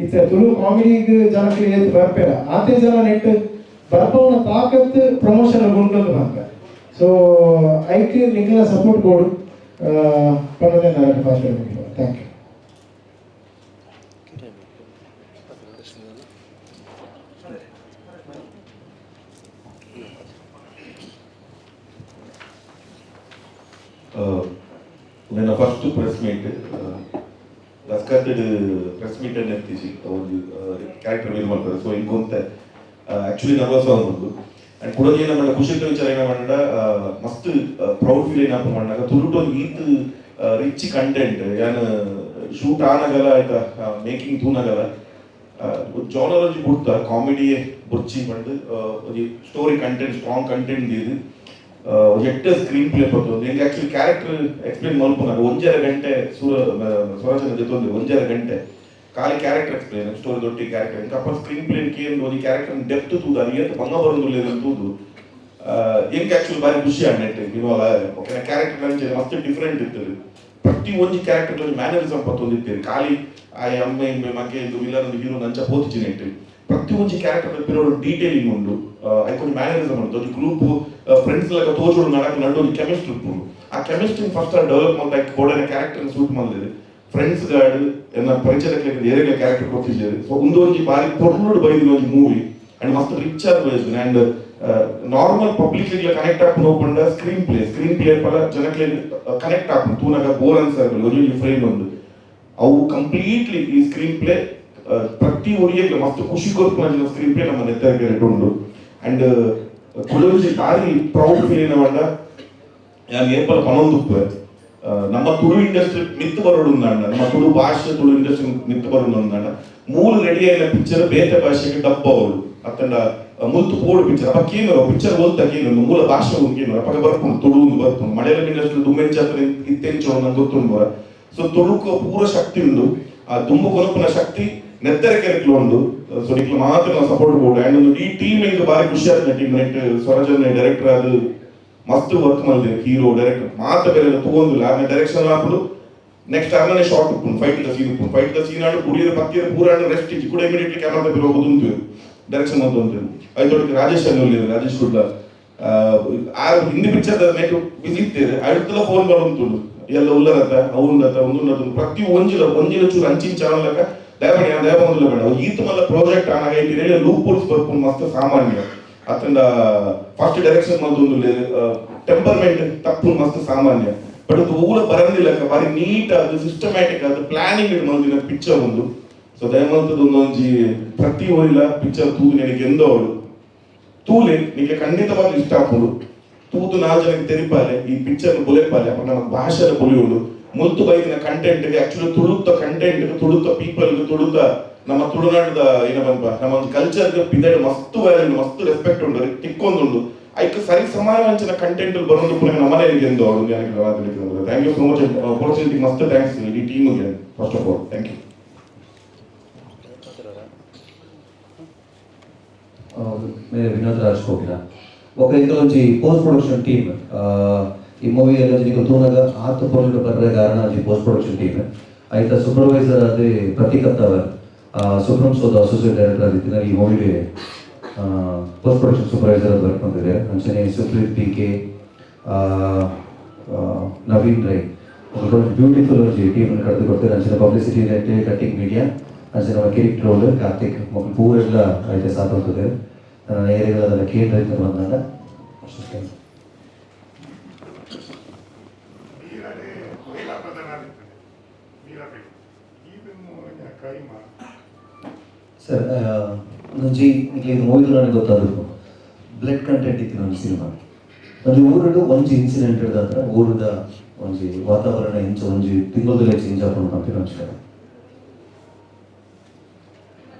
ಇತ್ತೆ ತುಳು ಕಾಮಿಡಿಗೆ ಜನಕ್ಕೆ ಏತ್ ಬರ್ಪೇರ ಆತೆ ಜನ ನೆಟ್ ಬರ್ಪವನ ತಾಕತ್ ಪ್ರಮೋಷನ್ ಉಂಟು ಅಂತ ಸೊ ಐಕ್ ನಿಖಿಲ ಸಪೋರ್ಟ್ ಕೊಡು ಪನ್ನದೇ ನಾರಾಯಣ ಪಾತ್ರ ಥ್ಯಾಂಕ್ ಯು ನನ್ನ ಫಸ್ಟ್ ಪ್ರೆಸ್ ಮೀಟ್ ದಸ್ಕತ್ತಡ್ ಪ್ರೆಸ್ ಮೀಟ್ ಅನ್ನು ಎತ್ತಿಸಿ ಒಂದು ಕ್ಯಾರೆಕ್ಟರ್ ರಿವೀಲ್ ಮಾಡ್ತಾರೆ ಸೊ ಇಂಕೊಂತ ಆ್ಯಕ್ಚುಲಿ ನರ್ವಸ್ ಆಗೋದು ಆ್ಯಂಡ್ ಕೂಡ ನನ್ನ ಖುಷಿತ ವಿಚಾರ ಏನ ಮಾಡ ಮಸ್ತ್ ಪ್ರೌಡ್ ಫೀಲ್ ಏನಪ್ಪ ಮಾಡಾಗ ತುಳುಟೊಂದು ಈತ್ ರಿಚ್ ಕಂಟೆಂಟ್ ಏನು ಶೂಟ್ ಆನಾಗಲ್ಲ ಆಯ್ತಾ ಮೇಕಿಂಗ್ ತೂನಾಗಲ್ಲ ಜಾನರ್ ಒಂಜಿ ಬುಡ್ತ ಕಾಮಿಡಿ ಬುರ್ಚಿ ಪಂಡ್ ಒಂಜಿ ಸ್ಟೋರಿ ಕಂಟೆಂಟ್ ಸ್ಟ್ರಾಂಗ್ ಕಂಟೆಂಟ್ ದೀದು ಎಟ್ಟ ಸ್ಕ್ರೀನ್ ಪ್ಲೇ ಪತ್ತು ನಿಂಗೆ ಆಕ್ಚುಲಿ ಕ್ಯಾರೆಕ್ಟರ್ ಎಕ್ಸ್ಪ್ಲೇನ್ ಮಲ್ಪುನಾಗ 1.5 ಗಂಟೆ ಸ್ವರಾಜನ ಜೊತೆ ಒಂದು 1.5 ಗಂಟೆ ಖಾಲಿ ಕ್ಯಾರೆಕ್ಟರ್ ಎಕ್ಸ್ಪ್ಲೇನ್ ಸ್ಟೋರಿ ದೊಡ್ಡ ಕ್ಯಾರೆಕ್ಟರ್ ಇಂಕಪ್ಪ ಸ್ಕ್ರೀನ್ ಪ್ಲೇನ್ ಕೇಂದ್ರ ಒಂದು ಕ್ಯಾರೆಕ್ಟರ್ ಡೆಪ್ತ್ ತೂದು ಅದು ಏನು ಭಂಗ ಬರೋದಿಲ್ಲ ತೂದು ಹೆಂಗೆ ಆಕ್ಚುಲಿ ಬಾರಿ ಖುಷಿ ಅನ್ನಟ್ಟು ಇವಾಗ ಓಕೆ ಕ್ಯಾರೆಕ್ಟರ್ ಅಂಚೆ ಮಸ್ತ್ ಡಿಫ್ರೆಂಟ್ ಇರ್ತದೆ ಪ್ರತಿ ಒಂದು ಕ್ಯಾರೆಕ್ಟರ್ ಒಂದು ಮ್ಯಾನರಿಸಮ್ ಪತ್ತೊಂದಿರ್ತೇವೆ ಖಾಲಿ ಆ ಅಮ್ಮ ಮಗೆ ವಿಲನ್ ಹೀರೋ ನಂಚ ಪೋತಿಚಿನ ಇಟ್ಟು ಪ್ರತಿ ಒಂದು ಕ್ಯಾರೆಕ್ಟರ್ ಪಿರೋಡು ಡೀಟೇಲಿಂಗ್ ಉಂಡು ಐಕೊಂದು ಮ್ಯಾನರಿಸಮ್ ಉಂಟು ಒಂದು ಗ್ರೂಪ್ ಫ್ರೆಂಡ್ಸ್ ಲೆಕ್ಕ ತೋಜೋಡು ನಡಕ ನಡು ಒಂದು ಕೆಮಿಸ್ಟ್ರಿ ಉಂಟು ಆ ಕೆಮಿಸ್ಟ್ರಿ ಫಸ್ಟ್ ಡೆವಲಪ್ ಮಾಡ್ತಾ ಕೋಡನ ಕ್ಯಾರೆಕ್ಟರ್ ಸೂಟ್ ಮಾಡಿದೆ ಫ್ರೆಂಡ್ಸ್ ಗಾರ್ಡ್ ಎನ್ನ ಪರಿಚಯಕ್ಕೆ ಏರಿಯ ಕ್ಯಾರೆಕ್ಟರ್ ಕೊಟ್ಟಿದ್ದಾರೆ ಸೊ ಒಂದು ಬಾರಿ ಪೊರ್ಲುಡು ಬೈದಿನ ಒಂದು ಮೂವಿ ಅಂಡ್ ಮಸ್ತ್ ರಿಚ್ ಆಗಿ ಬೈದಿನ ಅಂಡ್ ನಾರ್ಮಲ್ ಪಬ್ಲಿಕ್ ಕನೆಕ್ಟ್ ಆಗಿ ನೋಡ್ಕೊಂಡ ಸ್ಕ್ರೀನ್ ಪ್ಲೇ ಪರ ಜನಕ್ಕೆ ಕನೆಕ್ಟ್ ಆಗ ತೂನಾಗ ಬೋರ್ ಅನ್ಸರ್ಗಳು ಒಂದು ಫ್ರೇಮ್ ಒಂದು ಅವು ಕಂಪ್ಲೀಟ್ಲಿ ಈ ಸ್ಕ್ರೀನ್ ಪ್ಲೇ ಪ್ರತಿ ಒಡಿಯಲ್ಲಿ ಮಸ್ತ್ ಖುಷಿ ಕೊರ್ಪುನ ಸ್ಕ್ರೀನ್ ಪ್ಲೇ ನಮ್ಮ ನೆತ್ತರಿಗೆ ಉಂಡು ಅಂಡ್ ಕುಳಂಜಿ ಬಾರಿ ಪ್ರೌಡ್ ಫೀಲ್ ಏನ ಯಾರು ಏಪಲ ಪನೊಂದುಪ್ಪು ನಮ್ಮ ತುಳು ಇಂಡಸ್ಟ್ರಿ ಮಿತ್ತು ಬರೋಡು ఉందండ ನಮ್ಮ ತುಳು ಭಾಷೆ ತುಳು ಇಂಡಸ್ಟ್ರಿ ಮಿತ್ತು ಬರೋಡು ఉందండ ಮೂಲ ರೆಡಿ ಆಯ್ನ ಪಿಕ್ಚರ್ ಬೇತೆ ಭಾಷೆಗೆ ಡಬ್ಬ ಅವಳು ಅತ್ತಂಡ ಮುಲ್ತು ಪೋಡು ಪಿಕ್ಚರ್ ಅಪ್ಪ ಕೇನು ಪಿಕ್ಚರ್ ಓದ್ತಾ ಕೇನು ಮೂಲ ಭಾಷೆ ಕೇನು ಅಪ್ಪ ಬರ್ಕೊಂಡು ತುಳು ಬರ್ಕೊಂಡು ಮಲಯಾಳಂ ಇಂಡಸ್ಟ್ರಿ ದುಮ್ಮೆಂಚ ಇತ್ತೆಂಚೋ ನಂಗೆ ಗೊತ್ತುಂಡು ಬರ ಸೊ ತುಳುಕು ಪೂರ ಶಕ್ತಿ ಉಂಡು ಆ ದುಂಬು ಕೊನಪುನ ಶಕ್ತಿ ನೆತ್ತರ ಕೆರೆಕ್ಲು ಉಂಡು ಸೊ ನಿಕ್ಲು ಮಾತ್ರ ನಾವು ಸಪೋರ್ಟ್ ಕೊಡು ಅಂಡ್ ಒಂದು ಈ ಟೀಮ್ ಇಂದು ಬಾರಿ ಖುಷಿ ಆಗ್ತದೆ ಟೀಮ್ ನೆಟ್ ಸ್ವರಜನ್ ಡೈರೆಕ್ಟರ್ ಅದು ಮಸ್ತ್ ವರ್ಕ್ ಮಾಡಿದೆ ಹೀರೋ ಡೈರೆಕ್ಟರ್ ಮಾತ ಬೇರೆ ತಗೊಂಡಿಲ್ಲ ಆಮೇಲೆ ಡೈರೆಕ್ಷನ್ ಹಾಕಲು ನೆಕ್ಸ್ಟ್ ಆಮೇಲೆ ಶಾರ್ಟ್ ಉಪ್ಪು ಫೈಟ್ ದ ಸೀನ್ ಆಡು ಕುಡಿಯೋದು ಪತ್ತಿಯ ಪೂರ ರೆಸ್ಟ್ ಇಚ್ಚಿ ಕೂಡ ಇಮಿಡಿಯೇಟ್ಲಿ ಕ್ಯಾಮರಾ ತಪ್ಪಿ ಹೋಗುದು ಡೈರೆಕ್ಷನ್ ಮಾಡ್ತು ಅದೊಟ್ಟಿಗೆ ರಾಜೇಶ್ ಅನ್ನೋಲ್ಲಿ ರಾಜೇಶ್ ಕೂಡ ಆ ಹಿಂದಿ ಪಿಕ್ಚರ್ ನೆಟ್ ಬಿಸಿತ್ತೇವೆ ಅಡುತ್ತಲ್ಲ ಫೋನ್ ಮಾಡುಂಟು ಎಲ್ಲ ಉಲ್ಲರತ್ತ ಅವನತ್ತ ಒಂದು ಪ್ರತಿ ಒಂಜಿಲ ಚೂರು ಅಂಚಿನ ಚಾನಲ್ ದಯಪಂದಿಲ್ಲ ಬೇಡ ಈತ ಮಲ್ಲ ಪ್ರಾಜೆಕ್ಟ್ ಆನಾಗ ಇಲ್ಲಿ ಲೂಪ್ ಹೋಲ್ಸ್ ಬರ್ಕೊಂಡು ಮಸ್ತ್ ಸಾಮಾನ್ಯ ಅತ್ತಂಡ ಫಸ್ಟ್ ಡೈರೆಕ್ಷನ್ ಮಾಡ್ದು ಟೆಂಪರ್ಮೆಂಟ್ ತಪ್ಪು ಮಸ್ತ್ ಸಾಮಾನ್ಯ ಬಟ್ ಅದು ಊರ ಬರಂದಿಲ್ಲ ಬಾರಿ ನೀಟ್ ಅದು ಸಿಸ್ಟಮ್ಯಾಟಿಕ್ ಅದು ಪ್ಲಾನಿಂಗ್ ಮಾಡಿದ ಪಿಕ್ಚರ್ ಒಂದು ಸೊ ದಯಮಂತದ್ದು ಒಂದೊಂಜಿ ಪ್ರತಿ ಓರಿಲ್ಲ ಪಿಕ್ಚರ್ ತೂದು ನನಗೆ ಎಂದವಳು ತೂಲೆ ನಿಮಗೆ ಖಂಡಿತವಾಗಿ ಇಷ್ಟ ಆಗ್ಬೋದು ತೂದು 4 ಜನಕ್ಕೆ ತೆರಿಪಾಲೆ ಈ ಪಿಕ್ಚರ್ ಬೊಲೆಪಾಲೆ ಅಪ್ಪ ನಮ್ಮ ಭಾಷೆದ ಬೊಲಿಯುಡು ಮುಲ್ತು ಬೈದಿನ ಕಂಟೆಂಟ್ಗೆ ಆಕ್ಚುಲಿ ತುಳುತ್ತ ಕಂಟೆಂಟ್ ತುಳುತ್ತ ಪೀಪಲ್ಗೆ ತುಳುತ್ತ ನಮ್ಮ ತುಳುನಾಡದ ಏನ ಬಂಪ ನಮ್ಮ ಒಂದು ಕಲ್ಚರ್ಗೆ ಪಿದಡ್ ಮಸ್ತ್ ವ್ಯಾಲ್ಯೂ ಮಸ್ತ್ ರೆಸ್ಪೆಕ್ಟ್ ಉಂಟು ತಿಕ್ಕೊಂದುಂಡು ಐಕ್ ಸರಿ ಸಮಾನವಂಚಿನ ಕಂಟೆಂಟ್ ಬರೋದು ಪುನಃ ನಮ್ಮನೆಗೆ ಎಂದು ಅವರು thank you so much opportunity ಮಸ್ತ್ ಥ್ಯಾಂಕ್ಸ್ ಇಡೀ ಟೀಮ್ಗೆ first of all thank you मेरे विनोद राज कोकिला ఒక ఇందులోంచి పోస్ట్ ప్రొడక్షన్ టీమ్ ఈ మూవీ ಎಲ್ಲ ನಿಮಗೆ ತೂನಾಗ ಆತು ಪೊರ್ಲು ಬರ್ರೆ ಕಾರಣ ಈ ಪೋಸ್ಟ್ ಪ್ರೊಡಕ್ಷನ್ ಟೀಮ್ ಐತ ಸೂಪರ್ವೈಸರ್ ಅದೇ ಪ್ರತೀಕ್ ಅಂತವರ್ ಸುಬ್ರಹ್ಮ ಸೋದ ಅಸೋಸಿಯೇಟ್ ಡೈರೆಕ್ಟರ್ ಆಗಿದ್ದಾರೆ ಈ ಮೂವಿಗೆ ಪೋಸ್ಟ್ ಪ್ರೊಡಕ್ಷನ್ ಸೂಪರ್ವೈಸರ್ ವರ್ಕ್ ಮಾಡ್ತಿದ್ದಾರೆ ಅಂಚನೆ ಸುಪ್ರೀತ್ PK ನವೀನ್ ರೈ ಒಂದು ಬ್ಯೂಟಿಫುಲ್ ಟೀಮ್ ಕರೆದು ಕೊಡ್ತಾರೆ ಅಂಚನೆ ಪಬ್ಲಿಸಿಟಿ ರೇಟ್ ಕಟಿಂಗ್ ಮೀಡಿಯಾ ಅಂಚನೆ ನಮ್ಮ ಕಿರಿಕ್ ರೋಲ್ ಕಾರ್ತಿಕ್ ಮಕ್ಕಳು ಪೂರೆಲ್ಲ ಐತೆ ಸಾಥ್ ಹೋಗ್ತದೆ ನನ್ನ ಏರಿಯಾಗಳ ಕೇಂದ್ರ ಬಂದಾಗ ಸರ್ ನಂಜಿ ಈಗ ಮೂವಿದು ನನಗೆ ಗೊತ್ತಾದ್ರು ಬ್ಲಡ್ ಕಂಟೆಂಟ್ ಇತ್ತು ನನ್ನ ಸಿನಿಮಾ ನಂಜಿ ಊರಡು ಒಂಜಿ ಇನ್ಸಿಡೆಂಟ್ ಹಿಡ್ದಾದ್ರೆ ಊರದ ಒಂಜಿ ವಾತಾವರಣ ಇಂಚ ಒಂಜಿ ತಿಂಗಳದಲ್ಲೇ ಚೇಂಜ್ ಆಗ್ಕೊಂಡು ಕಂಪಿ ನಮಸ್ಕಾರ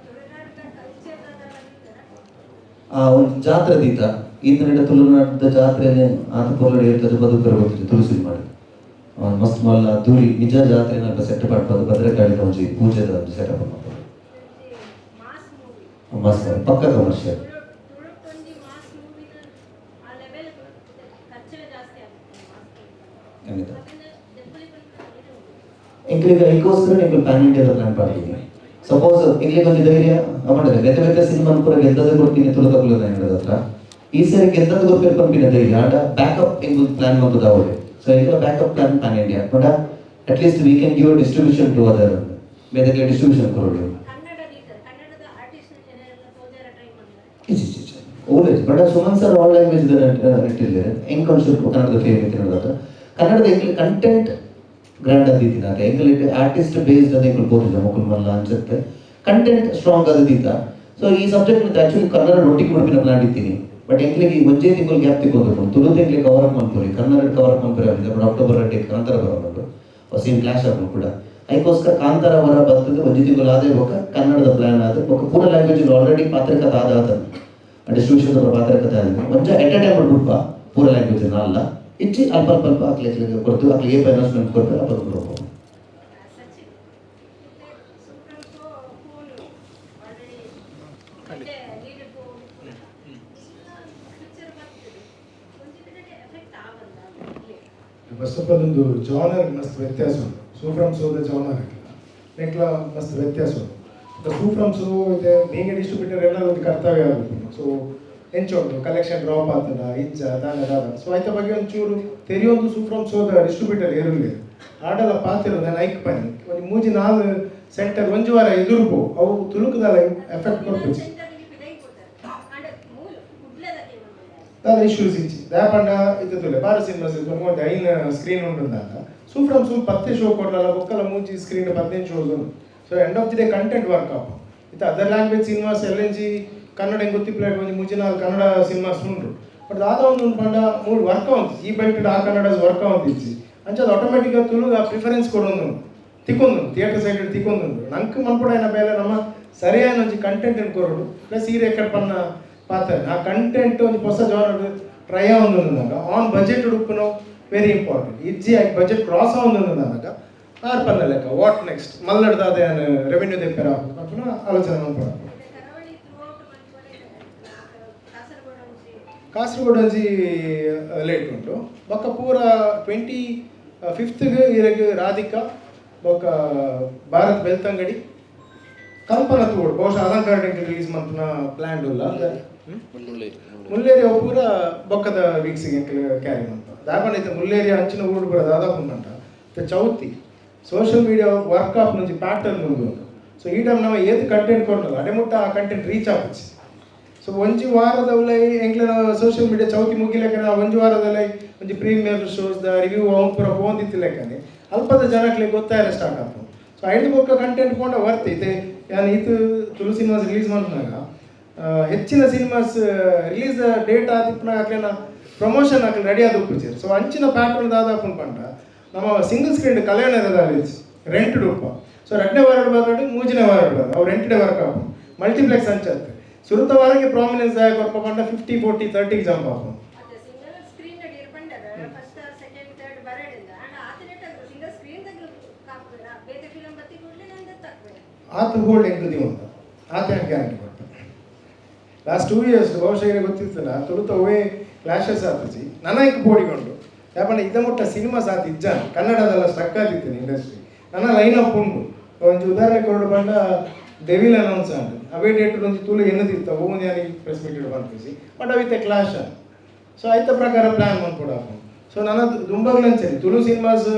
ಆ ಒಂದು ಜಾತ್ರೆ ದೀತ ಇಂದಿನ ತುಳುನಾಡದ ಜಾತ್ರೆ ಆತ ಪೊರ್ಲಡೆ ಇರ್ತದೆ ಬದುಕರು ಗೊತ್ತಿದೆ ತುಳಸಿ ಮಾಡಿ ಮಸ್ತ್ ಮಲ್ಲ ದೂರಿ ನಿಜ ಜಾತ್ರೆ ಸೆಟ್ ಮಾಡ್ಬೋದು ಭದ್ರಕಾಳಿ ಒಂಜಿ ಪೂಜೆದ ಒಂದು ಸೆಟಪ್ ಮಾಡ್ಬೋದು ಮಸ್ತ್ ಪಕ್ಕ ಕಮರ್ಷಿಯಲ್ ಖಂಡಿತ ಎಂಕ್ಲಿಗೆ ಐಕೋಸ್ಕರ ನೀವು ಪ್ಯಾನ್ ಇಂಡಿಯಾದ ಪ್ಲಾನ್ ಮಾಡಿದ್ದೀನಿ ಸಪೋಸ್ ಇಂಗ್ಲಿಗೆ ಒಂದು ಧೈರ್ಯ ಮಾಡಿದ್ರೆ ಬೇರೆ ಸಿನಿಮಾ ಕೂಡ ಗೆದ್ದದ್ದು ಕೊಡ್ತೀನಿ ತುಳುಕಲ್ಲ ನನ್ನ ಹತ್ರ ಈ ಸರಿ ಗೆದ್ದದ್ದು ಗೊತ್ತಿರೋ ಪಂಪಿನ ಧೈರ್ಯ ಆಡ ಬ್ಯಾಕಪ್ ಹೆಂಗ್ ಪ್ಲಾನ್ ಮಾಡೋದು ಅವಳು ಸೊ ಈಗ backup plan pan India but at least we can give distribution to other ಬೇರೆ ಡಿಸ್ಟ್ರಿಬ್ಯೂಷನ್ ಕೊಡೋದು old but Suman sir all language ಇಟ್ಟಿದ್ದಾರೆ ಹೆಂಗ್ ಕಾನ್ಸೆಪ್ಟ್ ಕನ್ನಡದ ಫೇವರೇಟ್ ಇರೋದಾದ್ರೆ ಕನ್ನಡದ ಎಂಗ್ಲಿ ಕಂಟೆಂಟ್ ಗ್ರ್ಯಾಂಡ್ ಆದಿತ್ತಿನ ಎಂಗ್ಲಿಗೆ ಆರ್ಟಿಸ್ಟ್ ಬೇಸ್ಡ್ ಅದೇ ಕೊಡ್ಬೋದಿಲ್ಲ ಮುಕುಲ್ ಮಲ್ಲ ಅನ್ಸುತ್ತೆ ಕಂಟೆಂಟ್ ಸ್ಟ್ರಾಂಗ್ ಆದಿದ್ದ ಸೊ ಈ ಸಬ್ಜೆಕ್ಟ್ ಅಂತ ಆಕ್ಚುಲಿ ಕನ್ನಡ ನೋಟಿಗೆ ಕೊಡ್ಬಿನ ಪ್ಲಾನ್ ಇದ್ದೀನಿ ಬಟ್ ಎಂಗ್ಲಿಗೆ ಒಂದೇ ತಿಂಗಳು ಗ್ಯಾಪ್ ತಿಳ್ಕೊಬೇಕು ತುಳು ತಿಂಗಳಿಗೆ ಕವರ್ ಅಪ್ ಮಾಡ್ತೀವಿ ಕನ್ನಡ ಕವರ್ ಅಪ್ ಮಾಡ್ತಾರೆ ಬಟ್ ಅಕ್ಟೋಬರ್ 2 ನಂತರ ಬರೋದು ಸೇಮ್ ಕ್ಲಾಶ್ ಆಗ್ಬೋದು ಕೂಡ ಅದಕ್ಕೋಸ್ಕರ ಕಾಂತಾರ ಅವರ ಬರ್ತದೆ ಒಂಜಿ ತಿಂಗಳಾದೆ ఒక ಕನ್ನಡದ ಪ್ಲಾನ್ ಆದ ఒక ಪೂರ ಲ್ಯಾಂಗ್ವೇಜ್ ಆಲ್ರೆಡಿ ಪಾತ್ರಕಥೆ ಆದ ಡಿಸ್ಟ್ರಿಬ್ಯೂಷನ್ ಪಾತ್ರಕಥೆ ಆದ ಒಂಚ ಎಟ್ ಎ ಟೈಮ್ ಬಿಡ್ಪ ಪೂರ ಲ್ಯಾಂಗ್ವೇಜ್ ಅಲ್ಲ ಇಚ್ಚಿ ಅಲ್ಪ ಅಲ್ಪ ಅಲ್ಪ ಹಾಕ್ಲಿಕ್ಕೆ ಕೊಡ್ತೀವಿ ಹಾಕ್ಲಿಕ್ಕೆ ಏನು ಅನೌನ್ಸ್ಮೆಂಟ್ ಕೊಡ್ತೀವಿ ಅಪ್ಪ ಕೊಡ್ಬೇಕು. ಫಸ್ಟ್ ಆಫ್ ಆಲ್ ಒಂದು ಜಾನರ್ ಮಸ್ತ್ ವ್ಯತ್ಯಾಸ ಉಂಟು. ಸೂಫ್ರಮ್ ಸೋದ ಜಾನರ್ ಆಗಿಲ್ಲ ನೆಕ್ಲ ಮಸ್ತ್ ವ್ಯತ್ಯಾಸ ಉಂಟು. ಸೂಫ್ರಮ್ ಸೋ ಇದೆ ಬೇಗ ಡಿಸ್ಟ್ರಿಬ್ಯೂಟರ್ ಎಲ್ಲ ಒಂದು ಕರ್ತವ್ಯ ಆಗುತ್ತೆ. ಸೊ ಎಂಚುಂಟು ಕಲೆಕ್ಷನ್ ಡ್ರಾಪ್ ಆಗ್ತದ ಇಜ್ಜ ದಾನ ಸೊ ಆಯ್ತ ಬಗ್ಗೆ ಒಂಚೂರು ತೆರಿಯೊಂದು ಸೂಫ್ರಮ್ ಸೋದ ಡಿಸ್ಟ್ರಿಬ್ಯೂಟರ್ ಇರಲಿ ಆಡಲ್ಲ ಪಾತಿರೋ ನಾನು ಐಕ್ ಪನಿ ಒಂದು ಮೂಜಿ 4 ಸೆಂಟರ್ ಒಂಜು ವಾರ ಎದುರುಪು ಅವು ತುಳುಕದಲ್ಲ ಎಫೆಕ್ಟ್ ಕೊಡ್ಬೇಕು దాని ఇష్యూస్ ఇచ్చి దాపండ ఇద్దరులే బార సినిమాస్ కొంచెం అయిన స్క్రీన్ ఉంటుందంట సూఫ్రమ్ సూప్ 10 షో కొట్టాల ఒక్కల మూచి screen 15 shows so end of the day content work ಆಪ ಇದು ಅದರ್ ಲ್ಯಾಂಗ್ವೇಜ್ ಸಿನಿಮಾಸ್ ಎಲ್ಲೆಂಜಿ ಕನ್ನಡ ಹೆಂಗೆ ಗೊತ್ತಿಪ್ಲೇಟ್ ಒಂದು ಮೂಜಿ 4 ಕನ್ನಡ ಸಿನಿಮಾಸ್ ಉಂಟು ಬಟ್ ದಾದ ಒಂದು ಪಂಡ 3 ವರ್ಕ್ ಆಗುತ್ತೆ ಈ ಬೆಲ್ಟೆಡ್ ಆ ಕನ್ನಡಸ್ ವರ್ಕ್ ಆಗುತ್ತಿಚ್ಚಿ ಅಂಚೆ ಅದು ಆಟೋಮೆಟಿಕ್గా ತುಳುಗ ಪ್ರಿಫರೆನ್ಸ್ ಕೊಡೊಂದು ತಿಕ್ಕೊಂದು ಥಿಯೇಟರ್ ಸೈಡ್ ತಿಕ್ಕೊಂದು ನಂಗೆ ಮನ್ಪುಡೈನ ಬೇಲೆ ನಮ್ಮ ಸರಿಯಾದ ಒಂದು ಕಂಟೆಂಟ್ ಕೊರಡು ಪ್ಲಸ್ ಈ ರೆಕಾರ್ಡ್ ಪನ್ನ ಪಾತ್ರ ಆ ಕಂಟೆಂಟ್ ಒಂದು ಹೊಸ ಜಾನರ್ ಟ್ರೈ ಆಗುಂದಾಗ ಆನ್ ಬಜೆಟ್ ಉಡುಪುನು ವೆರಿ ಇಂಪಾರ್ಟೆಂಟ್ ಇಜ್ಜಿ ಆಗಿ ಬಜೆಟ್ ಕ್ರಾಸ್ ಆಗುಂದಾಗ ಆರ್ ಪನ್ನ ಲೆಕ್ಕ ವಾಟ್ ನೆಕ್ಸ್ಟ್ ಮಲ್ಲಡ್ದಾದ ರೆವೆನ್ಯೂ ದೆಪ್ಪೆರ ಅಪ್ಪನ ಆಲೋಚನೆ ಮಾಡ್ಕೊಡ ಕಾಸರಗೋಡು ಒಂಜಿ ಲೇಟ್ ಉಂಟು ಬೊಕ್ಕ ಪೂರ 25ಗೆ ಇರಗೆ ರಾಧಿಕಾ ಬೊಕ್ಕ ಭಾರತ್ ಬೆಳ್ತಂಗಡಿ ಕಲ್ಪನಾ ತೋಡು ಬಹುಶಃ ಅಲಂಕಾರಕ್ಕೆ ರಿಲೀಸ್ ಮಂತ್ನ ಪ್ಲಾನ್ ಇಲ್ಲ ಮುಲ್ಲೇರಿ ಅವು ಪೂರ ಬೊಕ್ಕದ ವೀಕ್ಸಿಗೆ ಕ್ಯಾರಿ ಮಂತ ದಾಪಂಡ ಮುಲ್ಲೇರಿ ಅಂಚಿನ ಊರು ಪೂರ ದಾದಾಪು ಉಂಟಂಟ Chauthi social media work of నుంచి ಪ್ಯಾಟರ್ನ್ ಉಂಟು ಸೊ ಈ ಟೈಮ್ ನಾವು ಏದು ಕಂಟೆಂಟ್ ಕೊಡೋದು ಅಡೆಮುಟ್ಟ ಆ ಕಂಟೆಂಟ್ ರೀಚ್ ಆಗುತ್ತೆ ಸೊ ಒಂಜಿ ವಾರದವಲೈ ಎಂಕ್ಲೆನ ಸೋಷಿಯಲ್ ಮೀಡಿಯಾ ಚೌತಿ ಮುಗಿಲೆಕ್ಕನ ಒಂಜಿ ವಾರದಲ್ಲೈ ಒಂಜಿ ಪ್ರೀಮಿಯರ್ ಶೋಸ್ ದ ರಿವ್ಯೂ ಅವನು ಪೂರ ಪೋಂದಿತ್ತಿಲೆಕ್ಕನೆ ಅಲ್ಪದ ಜನಕ್ಕೆ ಗೊತ್ತಾಯಿಲ್ಲ ಸ್ಟಾರ್ಟ್ ಆಗ್ತದೆ ಸೊ ಐದು ಬೊಕ್ಕ ಕಂಟೆಂಟ್ ಕೊಂಡ ವರ್ತೈತೆ ಯಾನು ಇದು ತುಳು ಸಿನಿಮಾಸ್ ರಿಲೀಸ್ ಮಾಡಿದಾಗ ಹೆಚ್ಚಿನ ಸಿನಿಮಾಸ್ ರಿಲೀಸ್ ಡೇಟ್ ಆದಿಪ್ಪನ ಹಾಕ್ಲೇನ ಪ್ರಮೋಷನ್ ಹಾಕಿ ರೆಡಿ ಆದ ಉಪ್ಪುಚೇರು ಸೊ ಅಂಚಿನ ಪ್ಯಾಟರ್ನ್ ದಾದಾಪನ್ ಪಂಡ ನಮ್ಮ ಸಿಂಗಲ್ ಸ್ಕ್ರೀನ್ ಕಲ್ಯಾಣ ರೆಂಟೆಡ್ ಉಪ್ಪ ಸೊ 2ನೇ ವಾರ ಬರೋದು 3ನೇ ವಾರ ಬರೋದು ಅವು ರೆಂಟೆಡ್ ವರ್ಕ್ ಆಪ ಮಲ್ಟಿಪ್ಲೆಕ್ಸ್ ಅಂಚತ್ತೆ ಸುರುತ ವಾರಕ್ಕೆ ಪ್ರಾಮಿನೆನ್ಸ್ ಆಗಿ ಕೊರಪ ಪಂಡ 50, 40, 30 ಜಂಪ್ ಆಪ ಆತ ಹೋಲ್ಡ್ ಎಂಕದಿ ಅಂತ ಆತ ಗ್ಯಾರಂಟಿ ಕೊಡ್ತಾರೆ ಲಾಸ್ಟ್ 2 years ಬಹುಶಃ ಗೊತ್ತಿರ್ತಲ್ಲ ತುಳುತ ಅವೇ ಕ್ಲಾಶಸ್ ಆತಜಿ ನನಗೆ ಬೋಡಿಕೊಂಡು ಯಾಪಂಡ ಇದ ಮುಟ್ಟ ಸಿನಿಮಾಸ್ ಆತ ಇಜ್ಜ ಕನ್ನಡದಲ್ಲ ಸ್ಟಕ್ ಆಗಿತ್ತು ಇಂಡಸ್ಟ್ರಿ ನನ್ನ ಲೈನ್ ಅಪ್ ಉಂಟು ಒಂದು ಉದಾಹರಣೆ ಕೊರಡು ಬಂಡ ಡೆವಿಲ್ ಅನೌನ್ಸ್ ಆಂಡ್ ಅವೇ ಡೇಟ್ ಒಂದು ತುಳು ಎನ್ನದಿತ್ತ ಓನ್ ಯಾನಿ ಪ್ರೆಸ್ ಮೀಟ್ ಬಂದಿಸಿ ಬಟ್ ಅವಿತ್ತೆ ಕ್ಲಾಶ್ ಸೊ ಆಯ್ತ ಪ್ರಕಾರ ಪ್ಲಾನ್ ಮಾಡ್ಕೊಡ ಸೊ ನನ್ನ ದುಂಬಗ್ಲಂಚರಿ ತುಳು ಸಿನಿಮಾಸ್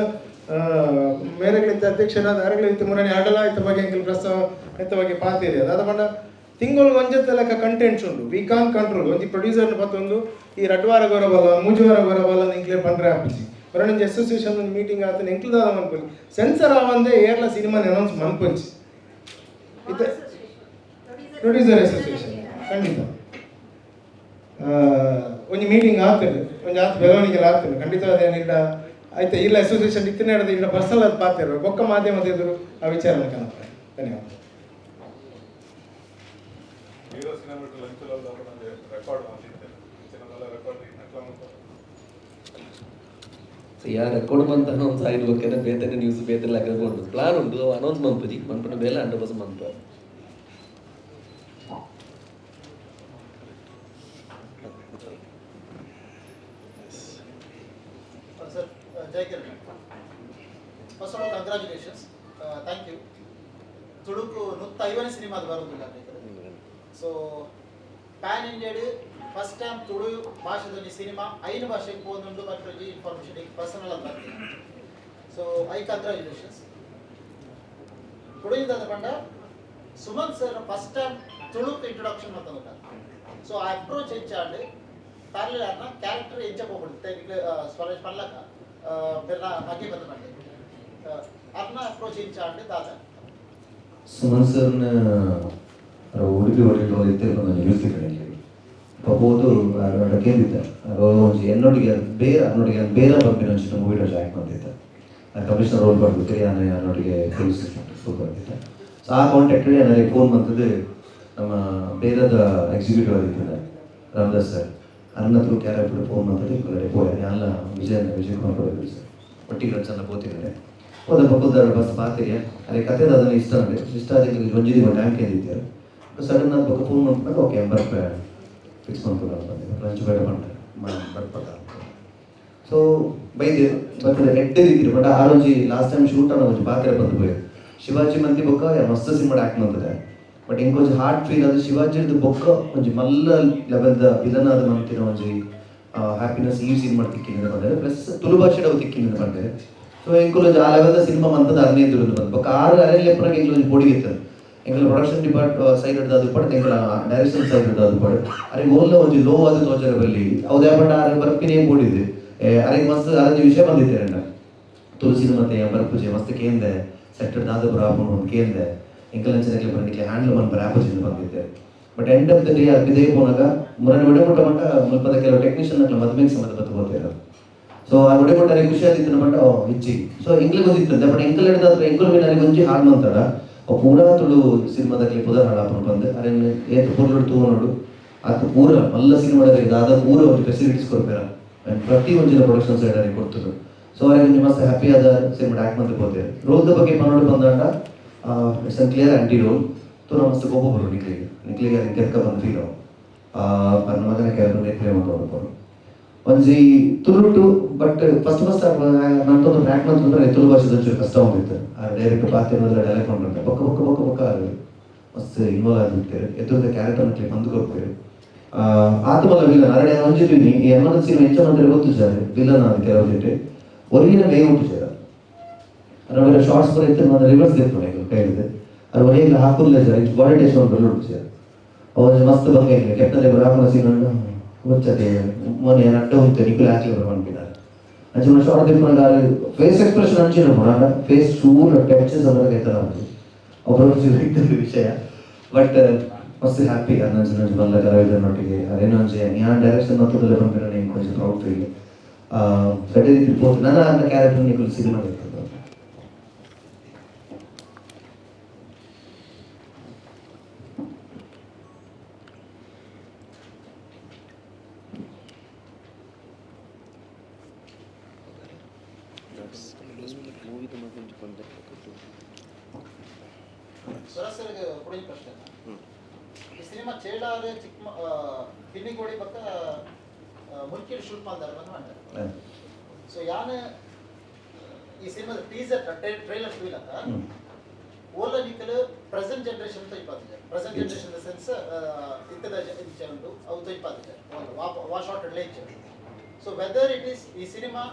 ಮೇರೆಗಳಿದ್ದ ಅಧ್ಯಕ್ಷರಾದ ಅರಗಳಿತ್ತು ಮುರಣಿ ಆಡಲ ಇತ್ತ ಬಗ್ಗೆ ಎಂಕಲ್ ಪ್ರಸ್ತಾವ ಎತ್ತ ಬಗ್ಗೆ ಪಾತಿರಿ ಅದಾದ ಬಂಡ ತಿಂಗಳು ಒಂಜತ್ತ ಲೆಕ್ಕ ಕಂಟೆಂಟ್ಸ್ ಉಂಟು ವಿ ಕಾನ್ ಕಂಟ್ರೋಲ್ ಒಂಜಿ ಪ್ರೊಡ್ಯೂಸರ್ನ ಪತ್ತೊಂದು ಈ 2 ವಾರ ಗೊರಬಲ್ಲ 3 ವಾರ ಗೊರಬಲ್ಲ ಎಂಕ್ಲೆ ಪಂಡ್ರೆ ಆಪಿಸಿ ಹೊರನಿಂಜ ಅಸೋಸಿಯೇಷನ್ ಒಂದು ಮೀಟಿಂಗ್ ಆತ ಎಂಕ್ಲದಾದ ಮನ್ಪೊಲಿ ಸೆನ್ಸರ್ ಆವಂದೆ ಏರ್ಲ ಸಿನಿಮಾ ಅನೌನ್ಸ್ ಮನ್ಪೊಂಚಿ ಇತ್ತೆ ಪ್ರೊಡ್ಯೂಸರ್ ಅಸೋಸಿಯೇಷನ್ ಖಂಡಿತ ಒಂಜಿ ಮೀಟಿಂಗ್ ಆಗ್ತದೆ ಒಂಜಿ ಆತ ಬೆಳವಣಿಗೆ ಆಗ್ತದೆ ಖಂಡಿತವಾದ ಏನಿಲ್ಲ ಆಯ್ತಾ ಇಲ್ಲ ಅಸೋಸಿಯೇಷನ್ ಇತ್ತಿನ ಹಿಡಿದು ಇಲ್ಲ ಪರ್ಸನಲ್ ಅದು ಪಾತಿರೋ ಬೊಕ್ಕ ಮಾಧ್ಯಮದ ಎದುರು ಆ ವಿಚಾರ ಕನಪ ಧನ್ಯವಾದ ಯಾ ರೆಕಾರ್ಡ್ ಮಂತ್ ಅನೌನ್ಸ್ ಆಗಿರ್ಬೇಕಂದ್ರೆ ಬೇತನೆ ನ್ಯೂಸ್ ಬೇತನೆ ಹಾಕಿಕೊಂಡು ಪ್ಲಾನ್ ಉಂಟು ಅನೌನ್ಸ್ ಮನ್ಪುಜಿ ಮನ್ಪನ ಬೇಲೆ 100% ಮನ್ಪ Sir, Jai Kiran. First of all, congratulations. Thank you. Tuluku ನುತ್ತ 5ನೇ ಸಿನಿಮಾದ ಬರೋದಿಲ್ಲ ಸೊ ಪ್ಯಾನ್ ಇಂಡಿಯಾಡ್ ಫಸ್ಟ್ ಟೈಮ್ ತುಳು ಭಾಷೆದಲ್ಲಿ ಸಿನಿಮಾ 5 ಭಾಷೆಗೆ ಹೋಗುന്നുണ്ട് ಮತ್ತು ಈ ಇನ್ಫಾರ್ಮೇಷನ್ ಈಗ ಪರ್ಸನಲ್ ಅಂತ ಸೊ ಐ ಕಂಗ್ರಾಚುಲೇಷನ್ಸ್ ತುಳುಯಿಂದ ಬಂದ ಸುಮನ್ ಸರ್ ಫಸ್ಟ್ ಟೈಮ್ ತುಳುಕು ಇಂಟ್ರೊಡಕ್ಷನ್ ಮಾಡ್ತಾನಲ್ಲ ಸೊ ಆ ಅಪ್ರೋಚ್ ಹೆಚ್ಚಾಡಿ ಪ್ಯಾರಲಲ್ ಆರ್ನ ಕ್ಯಾರೆಕ್ಟರ್ ಎಂಚಕೋಬಿಡುತ್ತೆ ಸ್ವರೇಶ್ ಪಲ್ಲಕ ಬೆಲ್ಲ ಹಾಗೆ ಬಂದು ಅರ್ನ ಅಪ್ರೋಚ್ ಹೆಚ್ಚಾಡಿ ದಾದ ಸುಮನ್ ಸರ್ನ ಉಡುಪಿ ಹೊರಟು ಇರ್ತಿರ್ಬೋದು ನಾನು ನ್ಯೂಸ್ ಕಡೆಯಲ್ಲಿ ಪಪ್ಪೋದು ಕೇಂದಿದ್ದ ಒಂಜಿ ಎನ್ನೊಟ್ಟಿಗೆ ಬೇರೆ ಅನ್ನೊಟ್ಟಿಗೆ ಬೇರೆ ಬಗ್ಗೆ ನಂಚಿನ ಮೂವಿ ಜಾಕ್ ಮಾಡ್ತಿದ್ದ ಕಮಿಷನರ್ ರೋಲ್ ಬರ್ಬೇಕು ಅನ್ನೋರಿಗೆ ಪೊಲೀಸ್ ಸೂಪರ್ ಆಗಿತ್ತು. ಸೊ ಆ ಕಾಂಟ್ಯಾಕ್ಟ್ ನನಗೆ ಫೋನ್ ಬಂತದ್ದು ನಮ್ಮ ಬೇರೆದ ಎಕ್ಸಿಕ್ಯೂಟಿವ್ ಆಗಿದ್ದಾರೆ ರಾಮದಾಸ್ ಸರ್ ಅನ್ನ ತ್ರೂ ಕ್ಯಾರೆಕ್ಟರ್ ಫೋನ್ ಬಂತದ್ದು ಇಬ್ಬರು ಪೋಯ ಎಲ್ಲ ವಿಜಯ್ ಕುಮಾರ್ ಪೋಯ ಸರ್ ಒಟ್ಟಿಗೆ ಫ್ರೆಂಡ್ಸನ್ನು ಹೋಗ್ತಿದ್ದಾರೆ ಹೋದ ಪಕ್ಕದ ಬಸ್ ಪಾತಿಗೆ ಅದೇ ಕಥೆದ ಅದನ್ನು ಇಷ್ಟ ಆಗಿ ಒಂಜಿದಿ ಟ್ಯಾಂಕ್ ಏನಿದ್ದಾರೆ ಸಡನ್ ಆಗಿ ಪಕ್ಕ ಫೋನ್ ಮಾಡ್ಕೊಂಡು ಓಕೆ ಬರ್ಪೆ ಫಿಕ್ಸ್ ಮಾಡ್ಕೊಂಡು ಬಂದಿದ್ದೆ ಲಂಚ್ ಬೇಡ ಬರ್ಪಕ್ಕ ಸೊ ಬೈದೆ ಬರ್ತದೆ ಎಡ್ಡೆ ರೀತಿ ಬಟ್ ಆರೋಜಿ ಲಾಸ್ಟ್ ಟೈಮ್ ಶೂಟ್ ಅನ್ನೋ ಒಂದು ಪಾತ್ರೆ ಬಂದು ಹೋಯ್ತು ಶಿವಾಜಿ ಮಂದಿ ಬೊಕ್ಕ ಮಸ್ತ್ ಸಿನಿಮಾ ಆ್ಯಕ್ಟ್ ಮಾಡ್ತದೆ ಬಟ್ ಇಂಕೊಂಚು ಹಾರ್ಟ್ ಫೀಲ್ ಅದು ಶಿವಾಜಿದು ಬೊಕ್ಕ ಒಂಜಿ ಮಲ್ಲ ಲೆವೆಲ್ದ ವಿಲನ್ ಆದ ಮಂತಿನ ಒಂಜಿ ಹ್ಯಾಪಿನೆಸ್ ಈ ಸಿನಿಮಾ ತಿಕ್ಕಿನಿಂದ ಬಂದರೆ ಪ್ಲಸ್ ತುಳು ಭಾಷೆಡ ತಿಕ್ಕಿನಿಂದ ಬಂದರೆ ಸೊ ಇಂಕೊಲ್ಲೊಂದು ಆ ಲೆವೆಲ್ದ ಸಿನಿಮಾ ಮಂತದ ಅರ್ನೇದು ಬಂದು ಬೊಕ್ಕ ಆರು ಅರೆಲ್ಲೆಪ್ಪನಾಗ ಇಂకొಂಚು పొడిగిస్తారు ಎಂಕಲ ಪ್ರೊಡಕ್ಷನ್ ಸೈಡ್ ಅದು ಪಡ್ ಎಂಕಲ ಡೈರೆಕ್ಷನ್ ಸೈಡ್ ಅದು ಪಡ್ ಅರೆ ಓಲ್ಲ ಒಂಜಿ ಲೋ ಅದು ತೋಚರ ಬಲ್ಲಿ ಅವ್ದು ಯಾಪಂಡ ಅರೆ ಬರ್ಪಿನೇ ಬೋಡಿದೆ ಅರೆ ಮಸ್ತ್ ಅರಂಜಿ ವಿಷಯ ಬಂದಿದ್ದೇನೆ ಅಣ್ಣ ತುಳಸಿ ಮತ್ತೆ ಬರ್ಪುಜೆ ಮಸ್ತ್ ಕೇಂದೆ ಸೆಕ್ಟರ್ ದಾದ ಬರಾಪನ್ ಒಂದು ಕೇಂದೆ ಎಂಕಲಂಚನಕ್ಕೆ ಬರಲಿಕ್ಕೆ ಹ್ಯಾಂಡಲ್ ಮನ್ ಬರಾಪಜಿಂದ ಬಂದಿದ್ದೆ but end of the day ಅದೇ ಪೋನಾಗ ಮುರನೆ ಒಡೆಮುಟ್ಟ ಮಟ್ಟ ಮುಲ್ಪದ ಕೆಲವು ಟೆಕ್ನಿಷಿಯನ್ ಅಕ್ಲ ಮದುವೆಗೆ ಸಂಬಂಧ ಬತ್ತು ಹೋಗ್ತಾರೆ ಸೊ ಆ ಒಡೆಮುಟ್ಟ ಖುಷಿ ಆಗಿತ್ತು ಮಟ್ಟ ಹೆಚ್ಚಿ ಸೊ ಎಂಕ್ಲಿಗೆ ಗೊತ್ತಿತ್ತು ಬಟ್ ಎಂಕಲ್ ಹಿಡಿದಾದ್ರೆ ಎಂಕಲ್ ನನಗೆ ಒಂಜಿ ಹಾಳು ಮಾಡ್ತಾರ ಪೂರಾ ತುಳು ಸಿನಿಮಾದ ಕ್ಲಿಪ್ ಉದಾರ ಹಾಳಾಪನ ಬಂದು ಅರೆ ಏತು ಪೂರ್ಲು ತಗೊಂಡು ಅದು ಪೂರ ಮಲ್ಲ ಸಿನಿಮಾದ ಇದಾದ ಪೂರ ಒಂದು ಫೆಸಿಲಿಟೀಸ್ ಕೊಡ್ಬೇರ ಪ್ರತಿ ಒಂಜಿನ ಪ್ರೊಡಕ್ಷನ್ ಸೈಡ್ ಅಲ್ಲಿ ಕೊಡ್ತಾರೆ ಸೊ ಅವ್ರಿಗೆ ಮಸ್ತ್ ಹ್ಯಾಪಿ ಆದ ಸಿನಿಮಾ ಆ್ಯಕ್ಟ್ ಮಾಡ್ತಾ ಹೋಗ್ತೇವೆ ರೋಲ್ದ ಬಗ್ಗೆ ಪನ್ನೋಡು ಬಂದಾಂಡ it's a clear anti role ತೋರ ಮಸ್ತ್ ಕೋಪ ಬರು ನಿಕ್ಲಿಗೆ ಅದು ಕೆರ್ಕ ಬಂದು ಫೀಲ್ ನನ್ನ ಮಗನ ಕೆಲವು ನೆಕ್ಲೆ ಒಂದು ನೋಡ್ಕೊಂಡು ಒಂಜಿ ತುಳುಟು ಬಟ್ ಫಸ್ಟ್ ನಂತೊಂದು ಆ್ಯಕ್ಟ್ ಮಾಡ್ತಂದ್ರೆ ತುಳು ಭಾಷೆದ ಒಂಚೂರು ಕಷ್ಟ ಹೋಗಿತ್ತು ಆ ಡೈರೆಕ್ಟ್ ಪಾತ್ರ ಡೈಲೆಕ್ಟ್ ಮಾಡ್ತಾರೆ ಬೊಕ್ಕ ಮಸ್ತ್ ಇನ್ವಾಲ್ವ್ ಆಗಿರ್ತಾರೆ ಎದುರದ ಕ್ಯಾರೆಕ್ಟರ್ ಕ್ಲಿಪ್ ಬಂದು ಹೋಗ್ತಾರೆ ಆತ್ಮಲ ವಿಲನ್ ಅರಡೆ ಒಂಜಿದ್ದೀನಿ ಈ ಎಮ್ಮನ ಸಿನಿಮಾ ಹೆಚ್ಚು ಮಂದಿರ ಗೊತ್ತು ಸರ್ ವಿಲನ್ ಆದ ಕೆಲವು ಜೊತೆ ಒರಿಗಿನ ಬೇಗ ಉಂಟು ಸರ್ ಅವರ ಶಾರ್ಟ್ಸ್ ಬರುತ್ತೆ ನಾನು ರಿವರ್ಸ್ ಬೇಕು ಕೈ ಹಿಡಿದು ಅದು ಒರೆಗಿಲ್ಲ ಹಾಕುಲ್ಲ ಸರ್ ಇದು ಬಾಡಿ ಟೇಸ್ಟ್ ಒಂದು ಬೆಲ್ಲ ಉಂಟು ಸರ್ ಅವ್ರು ಮಸ್ತ್ ಬಂಗೆ ಕೆಟ್ಟಲ್ಲಿ ಬರಾಪನ ಸೀನನ್ನು ಗೊತ್ತದೆ ಮೊನ್ನೆ ಅಡ್ಡ ಹೋಗ್ತಾರೆ ನಿಖಿಲ್ ಹಾಕಿ ಬರ್ಕೊಂಡಿದ್ದಾರೆ ಅಂಚಿನ ಶಾರ್ಟ್ ದಿಪ್ಪ ಫೇಸ್ ಎಕ್ಸ್ಪ್ರೆಷನ್ ಅಂಚಿನ ನೋಡೋಣ ಫೇಸ್ ಶೂರ್ ಟೆಕ್ಚರ್ಸ್ ಅನ್ನೋದು ಕೈತರ ಒಬ್ಬರು ವಿಷಯ ಬಟ್ ಮಸ್ತ್ ಹ್ಯಾಪಿ ಅನ್ನಂಚಿನ ಬಲ್ಲ ಕಲಾವಿದರೊಟ್ಟಿಗೆ ಅದೇನೋ ಅಂಚೆ ಯಾನ್ ಡೈರೆಕ್ಷನ್ ಮತ್ತೊಂದು ಬಂದಿರೋ ನೀವು ಕೊಂಚ ಪ್ರೌಡ್ ಫೀಲ್ ಸೆಡೆ ರೀತಿ ಪೋತು ನನ್ನ ಅಂತ ಕ್ಯಾರೆಕ್ಟರ್ ನೀವು ಸಿನಿಮಾ ಇರ್ತದೆ ಸರಸರಿಗೆ ಕೊಡಿ ಪ್ರಶ್ನೆ ಈ ಸಿನಿಮಾ ಚೇಳಾರೆ ಚಿಕ್ಕ ಕಿನ್ನಿಗೋಡಿ ಪಕ್ಕ ಮುಲ್ಕಿಡ್ ಶೂಟ್ ಮಾಡ್ತಾರೆ ಬಂದು ಸೊ ಯಾನೆ ಈ ಸಿನಿಮಾದ ಟೀಸರ್ ಟ್ರೈಲರ್ ಫೀಲ್ ಅಂತ ಓಲ ನಿಕಲು ಪ್ರೆಸೆಂಟ್ ಜನರೇಷನ್ ತೈಪಾತಿದ್ದಾರೆ ಪ್ರೆಸೆಂಟ್ ಜನರೇಷನ್ ದ ಸೆನ್ಸ್ ಇತ್ತದ ಉಂಟು ಅವು ತೈಪಾತಿದ್ದಾರೆ ವಾ ಶಾರ್ಟ್ ಲೇಚ್ ಸೊ ವೆದರ್ ಇಟ್ ಈಸ್ ಈ ಸಿನಿಮಾ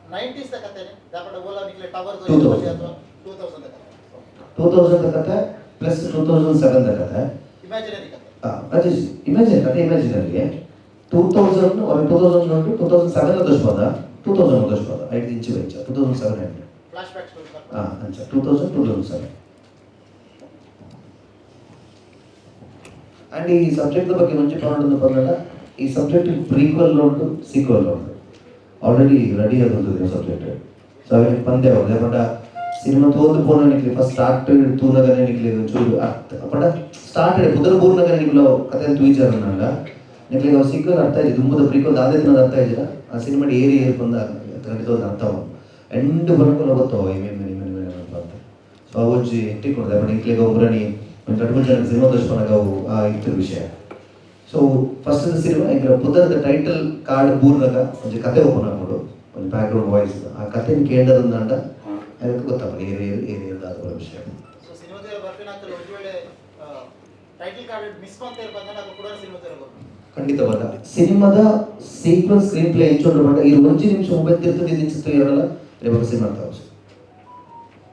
90s ದ ಕಥೆನೆ ದಾಪಡ ಓಲ ನಿಕಲೆ ಟವರ್ ಅಥವಾ 2000 ದ ಕಥೆ 2000 ಕಥೆ ಪ್ಲಸ್ 2007 ಕಥೆ ಇಮ್ಯಾಜಿನರಿ ಕಥೆ ಅದು ಇಮ್ಯಾಜಿನರಿ 2000 और 2000 నుండి 2007 దశపద 2000 దశపద 5 ఇంచు వెచ్చ 2007 అంటే ಫ್ಲಾಶ್ ಬ್ಯಾಕ್ ಸ್ಟೋರಿ అంచ 2007 అండ్ ఈ సబ్జెక్ట్ ಬಗ್ಗೆ ಮುಂಚೆ ಪರಡನ್ನು ಪರಲ್ಲ ಈ ಸಬ್ಜೆಕ್ಟ್ ಪ್ರೀಕ್ವೆಲ್ ಉಂಟು ಸೀಕ್ವೆಲ್ ಉಂಟು ಆಲ್ರೆಡಿ ರೆಡಿ ಆಗುತ್ತದೆ ಸಬ್ಜೆಕ್ಟ್ ಸೊ ಅವರಿಗೆ ಪಂದ್ಯ ಹೋಗಿದೆ ಬಟ್ ಸಿನಿಮಾ ತೋದು ಪೋನ ನಿಕ್ಲಿ ಫಸ್ಟ್ ಸ್ಟಾರ್ಟ್ ತೂನಗನೆ ನಿಕ್ಲಿ ಚೂರು ಬಟ್ ಸ್ಟಾರ್ಟ್ ಪುದರ ಪೂರ್ಣಗನೆ ನಿಕ್ಲು ಕಥೆ ತೂಯಿಚಾರನಲ್ಲ ನಿಕ್ಲಿ ಅವು ಸೀಕ್ವೆಲ್ ಅರ್ಥ ಇದೆ ತುಂಬದ ಪ್ರೀಕ್ವೆಲ್ ಆದ ದಿನ ಅರ್ಥ ಇದೆ ಆ ಸಿನಿಮಾ ಏರಿ ಏರ್ಕೊಂಡ ಖಂಡಿತವಾದ ಅರ್ಥವ ಎಂಡ್ ಬರ್ಕೊಂಡು ಗೊತ್ತವ ಇಮೇಲೆ ಅಂತ ಸೊ ಅವಜ್ಜಿ ಇಟ್ಟಿಕೊಂಡೆ ಬಟ್ ನಿಕ್ಲಿಗೆ ಒಬ್ಬರನಿ ಕಟ್ಕೊಂಡು ಜನ ಸಿನಿಮಾ ದರ್ಶನಗ ಅವು ಆ ಇತ್ತು ವಿಷಯ ಸೊ ಫಸ್ಟ್ ಸಿನಿಮಾ ಈಗ ಪುದರದ ಟೈಟಲ್ ಕಾರ್ಡ್ ಪೂರ್ಣಗ ಒಂದು ಕತೆ ಓಪನ್ ಆಗ್ಬೋದು ಒಂದು ಬ್ಯಾಕ್ಗ್ರೌಂಡ್ ವಾಯ್ಸ್ ಆ ಕಥೆ ಕೇಳಿದಂಡ ಅದಕ್ಕೆ ಗೊತ್ತಾಗಲ್ಲ ಏರಿಯಾದ ವಿಷಯ ಸೊ ಸಿನಿಮಾದ ಬರ್ಪಿನಾಕಲ್ ಒಂದು ವೇಳೆ ಟೈಟಲ್ ಕಾರ್ಡ್ ಮಿಸ್ ಮಾಡ್ತಾ ಇರ್ಬಂದ್ರೆ ನಾವು ಕೂಡ ಸಿನಿಮಾ ತರಬಹುದು ಖಂಡಿತವಾದ ಸಿನಿಮಾದ ಸೀಕ್ವೆನ್ಸ್ ಸ್ಕ್ರೀನ್ ಪ್ಲೇ ಎಂಚೋಂಡು ಮಾಡ ಈ 1 ನಿಮಿಷ ಮೊಬೈಲ್ ಇರ್ತದೆ ನಿಂಚಿತ್ತು ಇರಲ್ಲ ರೇಪ ಸಿನಿಮಾ ತಾವಸ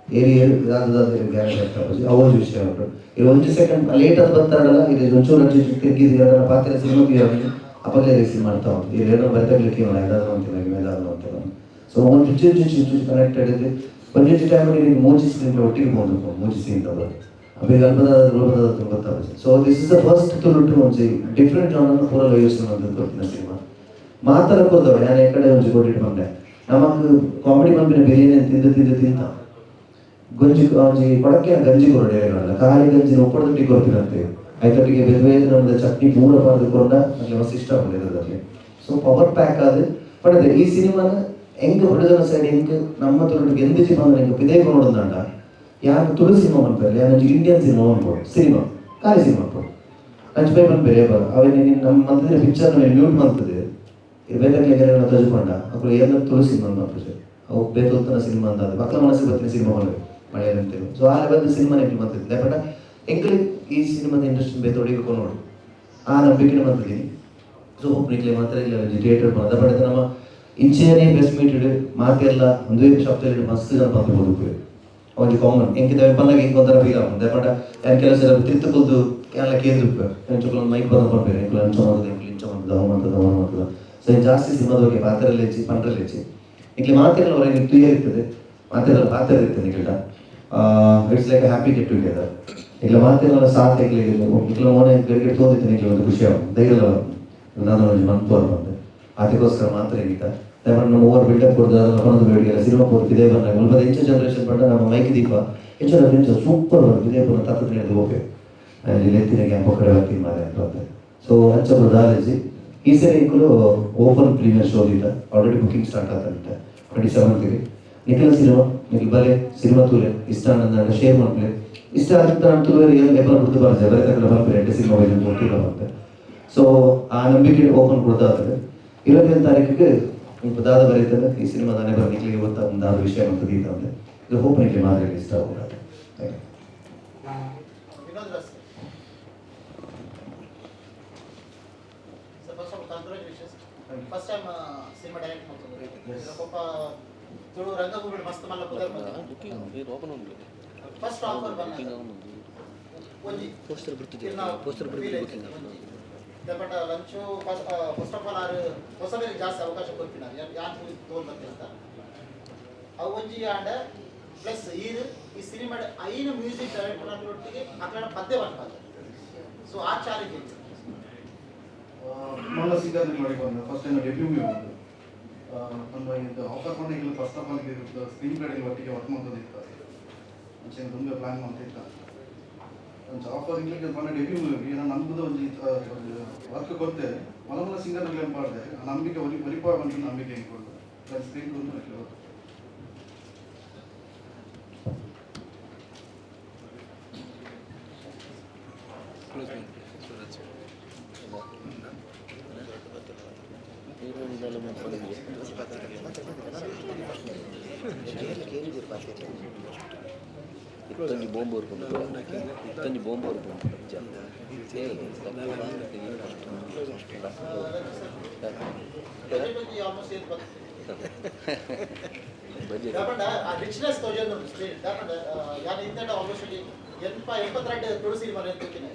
ಏರಿಯಾ ದಾದ ಗ್ಯಾರಂಟಿ ಆಗ್ತಾವಸ ಅವೊಂದು ವಿಷಯ ಉಂಟು ಈ 1 ಸೆಕೆಂಡ್ ಲೇಟ್ ಆದ ಬರ್ತಾರಲ್ಲ ಇದು ಒಂಚೂರು ತಿರುಗಿದ ಪಾತ್ರ ಸಿನಿಮಾ ಇರಲಿ ಅಪಲೇ ರಿಸೀವ್ ಮಾಡ್ತಾ ಉಂಟು ಈ ರೇಡೋ ಬರ್ತಾಗ್ಲಿಕ್ಕೆ ಏನಾದ್ರು ಅಂತಿಲ್ಲ ಮೇಲಾದ್ರು ಅಂತಿಲ್ಲ ಸೊ ಒಂದು ಚುಚ್ಚು ಕನೆಕ್ಟೆಡ್ ಇದೆ ಬಂದಿದ್ದ ಟೈಮಲ್ಲಿ ಮೂಜಿ ಸ್ಕ್ರೀನ್ ಪ್ಲೇ ಒಟ್ಟಿಗೆ ಹೋಗ್ಬೇಕು ಮೂಜಿ ಸೀನ್ ತಗೊಳ್ಳಿ ಅभी ಗೊತ್ತಾಗುತ್ತೆ so this is the first ತುಳುಟು ಒಂಜಿ ಡಿಫ್ರೆಂಟ್ ಜಾನರ್ ಪೂರ ಯೋಚನೆ ಮಾಡಿದ್ದು ಗೊತ್ತಿನ ಸಿನಿಮಾ ಮಾತಾಡಕ್ಕೆ ಹೋದವ ನಾನು ಈ ಕಡೆ ಒಂಜಿ ಕೊಟ್ಟಿಟ್ಟು ಬಂದೆ ನಮಗೆ ಕಾಮಿಡಿ ಮಲ್ಪಿನ ಬಿರಿಯಾನಿ ತಿಂತ ಗಂಜಿ ಕೊಡಕ್ಕೆ ಗಂಜಿ ಕೊರಡಲ್ಲ ಖಾಲಿ ಗಂಜಿ ಒಪ್ಪಡದೊಟ್ಟಿಗೆ ಕೊಡ್ತೀರಂತೆ ಐದೊಟ್ಟಿಗೆ ಬೇರೆ ನಮ್ಮದು ಚಟ್ನಿ ಪೂರ ಬರೆದುಕೊಂಡ ನನಗೆ ಮಸ್ತ್ ಇಷ್ಟ ಆಗೋದು ಅದರಲ್ಲಿ. ಸೊ ಪವರ್ ಪ್ಯಾಕ್ ಅದು ಬಟ್ ಅದೇ ಈ ಸಿನಿಮಾನ ಹೆಂಗೆ ಹೊಡೆದನ ಸೈಡ್ ಹೆಂಗೆ ನಮ್ಮ ತೊಡಗೆ ಎಂದಿಸಿ ಬಂದ್ರೆ ಹೆಂಗೆ ಪಿದೇಕು ನೋಡೋದಂಡ ಯಾರು ತುಳು ಸಿನಿಮಾ ಮಾಡ್ತಾರೆ ಯಾರು ಇಂಡಿಯನ್ ಸಿನಿಮಾ ಮಾಡ್ಬೋದು ಸಿನಿಮಾ ಖಾಲಿ ಸಿನಿಮಾ ಮಾಡ್ಬೋದು ನಂಚು ಬೇರೆ ಬರ ಅವೇ ನಮ್ಮ ಮಂತ್ರಿ ಪಿಕ್ಚರ್ ಮ್ಯೂಟ್ ಮಾಡ್ತದೆ ಬೇರೆ ತಜುಕೊಂಡ ಅప్పుడు ఏదో ತುಳು ಸಿನಿಮಾ ಮಾಡ್ತಾರೆ ಅವು ಬೇತೋತ್ತನ ಸಿನಿಮಾ ಅಂತ ಮಕ್ಕಳ ಮನಸ್ಸಿಗೆ ಬರ್ತೀನಿ ಸಿನಿಮಾ ಮಾಡಬೇಕು ಮಳೆಯಂತೇಳಿ ಸೊ ಆ ಲೆವೆಲ್ ಸಿನಿಮಾ ನೆಕ್ಲಿ ಮಾಡ್ತಿದ್ದೆ ಲೇಪಟ ಎಂಕಲಿ ಈ ಸಿನಿಮಾದ ಇಂಡಸ್ಟ್ರಿ ಬೇತೊಡಿಗೆ ನೋಡಿ ಆ ನಂಬಿಕೆನೇ ಮಾಡ್ತಿದ್ದೀನಿ. ಸೊ ಒಬ್ಬನಿಗೆ ಮಾತ್ರ ಇಲ್ಲ ಥಿಯೇಟರ್ ಬಂದ ಬಟ್ ನಮ್ಮ ಇಂಚೇನೇ ಪ್ರೆಸ್ ಮೀಟ್ ಇಡು ಮಾತೆಲ್ಲ ಒಂದೇ ಶಬ್ದ ಮಸ್ತ್ ಜನ ಬಂದು ಬದುಕುವೆ ಒಂದು ಕಾಮನ್ ಎಂಕಿದ ಬಂದಾಗ ಹಿಂಗೆ ಒಂಥರ ಫೀಲ್ ಆಗುತ್ತೆ ಬಟ್ ಏನು ಕೆಲಸ ತಿರ್ತುಕೊಳ್ದು ಎಲ್ಲ ಕೇಂದ್ರಕ್ಕೆ ಒಂದು ಮೈಕ್ ಬರ್ಬೇರೆ ಎಂಕ್ಲು ಅಂಚ ಮಾಡೋದು ಎಂಕ್ಲು ಇಂಚ ಮಾಡೋದು ಅವ ಮಾಡ್ತದೆ ಸೊ ಜಾಸ್ತಿ ಸಿನಿಮಾದ ಬಗ್ಗೆ ಪಾತ್ರೆಲ್ಲ ಹೆಚ್ಚಿ ಪಂಡ್ರಲ್ಲಿ ಹೆಚ್ಚಿ ಇಂಕ್ಲಿ ಮಾತೆಲ್ಲ ಹೊರಗೆ ಕ್ಲಿಯರ್ ಇರ್ತದೆ ಮಾತೆಲ್ಲ ಪಾತ್ರ ಇರ್ತದೆ ನಿಕಟ it's like happy get together ಇಲ್ಲ ಮಾತೆಲ್ಲ ಸಾಥ್ ಇಂಕ್ಲ ಮೋನೆ ಗಡಿಗೆ ತೋದಿತ್ತು ನಿಕ್ಲಿ ಒಂದು ಖುಷಿ ಆಗುತ್ತೆ ಧೈರ್ಯ ನಾನು ಮನ್ಪೋರ್ ಬಂದೆ ಅದಕ್ಕೋಸ್ಕರ ಮಾತ್ರ ಈಗಿದ್ದ ದಯಮಾಡಿ ನಮ್ಮ ಓವರ್ ಬಿಲ್ಡಪ್ ಕೊಡ್ದು ಒಂದು ಬೇಡಿಗೆ ಸಿನಿಮಾ ಕೊಡ್ತು ಇದೇ ಬಂದಾಗ ಸ್ವಲ್ಪ ಹೆಚ್ಚು ಜನರೇಷನ್ ಬಂದ ನಮ್ಮ ಮೈಕ್ ದೀಪ ಹೆಚ್ಚು ಸೂಪರ್ ಬರ್ತದೆ ಇದೇ ಬರೋ ತತ್ವದಲ್ಲಿ ಓಕೆ ಇಲ್ಲಿ ಎತ್ತಿನ ಕ್ಯಾಂಪ್ ಕಡೆ ಬರ್ತೀನಿ ಮಾರೆ ಅಂತ ಸೊ ಹಚ್ಚೊಬ್ಬರು ದಾಲೇಜಿ ಈ ಸರಿ ಇಂಕಲು ಓಪನ್ ಪ್ರೀಮಿಯರ್ ಶೋ ಇಲ್ಲ ಆಲ್ರೆಡಿ ಬುಕಿಂಗ್ ಸ್ಟಾರ್ಟ್ ಆಗ್ತದೆ 27ಗೆ ನಿಖಿಲ ಸಿನಿಮಾ ನಿಖಿಲ್ ಬಲೆ ಸಿನಿಮಾ ತೂಲೆ ಇಷ್ಟ ನನ್ನ ಶೇರ್ ಮಾಡ್ಲೆ ಇಷ್ಟ ಆಗಿದ್ದ ತೂಲೆ ಎಬ್ಬರ ಬಿಡ್ತು ಬರ್ತದೆ ಬೇರೆ ತಗೊಂಡು ಬರ್ತಾರೆ 2 ಸಿನಿಮಾ ಗೊತ್ತಿಲ್ಲ ಮತ್ತೆ ಸೊ ಆ ನಂಬಿಕೆ ಓಪನ್ ಕೊಡ್ತಾಗ್ತದೆ 21ನೇ ತಾರೀಕಿಗೆ ದಾದ ಬರೀತದೆ ಈ ಸಿನಿಮಾ ನಾನೇ ಬರ್ಲಿಕ್ಕೆ ಇವತ್ತು ಒಂದು ವಿಷಯ ಅಂತ ದೀತಂತೆ ಇದು ಹೋಪ್ ನಿಖಿಲ್ ಮಾತ್ರ ಇಷ್ಟ ಆಗುತ್ತೆ. ವಿನೋದ್ ರಾಸ್ sir first of congratulations first time cinema direct ಮಾಡ್ತಿದ್ದಾರೆ ಪಾಪ ತುಳು ರಂಗಭೂಮಿ ಮಸ್ತ್ ಮಲ್ಲ ಕುದರ್ ಫಸ್ಟ್ ಆಫರ್ ಬಂದ ಒಂಜಿ ಪೋಸ್ಟರ್ ಬಿಡ್ತಿದ್ದೆ but launch first of all ಆರು ಹೊಸಬರಿಗೆ ಜಾಸ್ತಿ ಅವಕಾಶ ಕೊಡ್ತಿದ್ದಾರೆ ಯಾರು ತೋಲ್ ಬರ್ತಿರ್ತ ಅವು ಒಂಜಿ ಆಂಡ ಪ್ಲಸ್ ಈ ಸಿನಿಮಾ ಐನ ಮ್ಯೂಸಿಕ್ ಡೈರೆಕ್ಟರ್ ಒಟ್ಟಿಗೆ ಅక్కడ ಪದ್ಯ ಬರ್ತಾರೆ ಸೊ ಆ ಚಾಲೆಂಜ್ ಇದೆ ಮಲ್ಲ ಸಿಂಗರ್ ಮಾಡಿ ಬಂದ ಫಸ್ಟ್ ಟೈಮ್ ಡೆಬ್ಯೂ ಬಂದು ನಮ್ಮ ಇದು ಆಫರ್ பண்ணிக்கல ಫಸ್ಟ್ ಆಫ್ ಆಲ್ ಇದು ಸ್ಕ್ರೀನ್ ಪ್ಲೇ ಒಟ್ಟಿಗೆ ವರ್ಕ್ ಮಾಡೋದಿತ್ತು ಮುಂಚೆ ತುಂಬ ಪ್ಲಾನ್ ಮಾಡ್ತಿದ್ದ ಒಂದು ಆಫರ್ ಇಂಗ್ಲಿಷ್ ಬಂದ ಡೆಬ್ಯೂ ಏನೋ ನಮ್ಮದು ಒಂದು ವರ್ಕ್ ಕೊಡ್ತೆ ಮಲಮಲ ಸಿಂಗರ್ ಅಲ್ಲಿ ಮಾಡಿದೆ ನಂಬಿಕೆ ಒಲಿಪ ಬಂದು ನಂಬಿಕೆ ಹೆಂಗೆ ಕೊಡ್ತು ಸ್ಕ್ರೀನ್ ಒಂದು ಇತ್ತೊಂದು ಬಾಂಬ್ ಇತ್ತೊಂದು ಬಾಂಬ್ ರಿಚ್ನೆಸ್ ತೋಜಂದು ಯಾರು ಇಂಥ ಆಲ್ಮೋಸ್ಟ್ 82 ತುಳು ಸಿನಿಮಾ ನೆನ್ಪಿದ್ದೀನಿ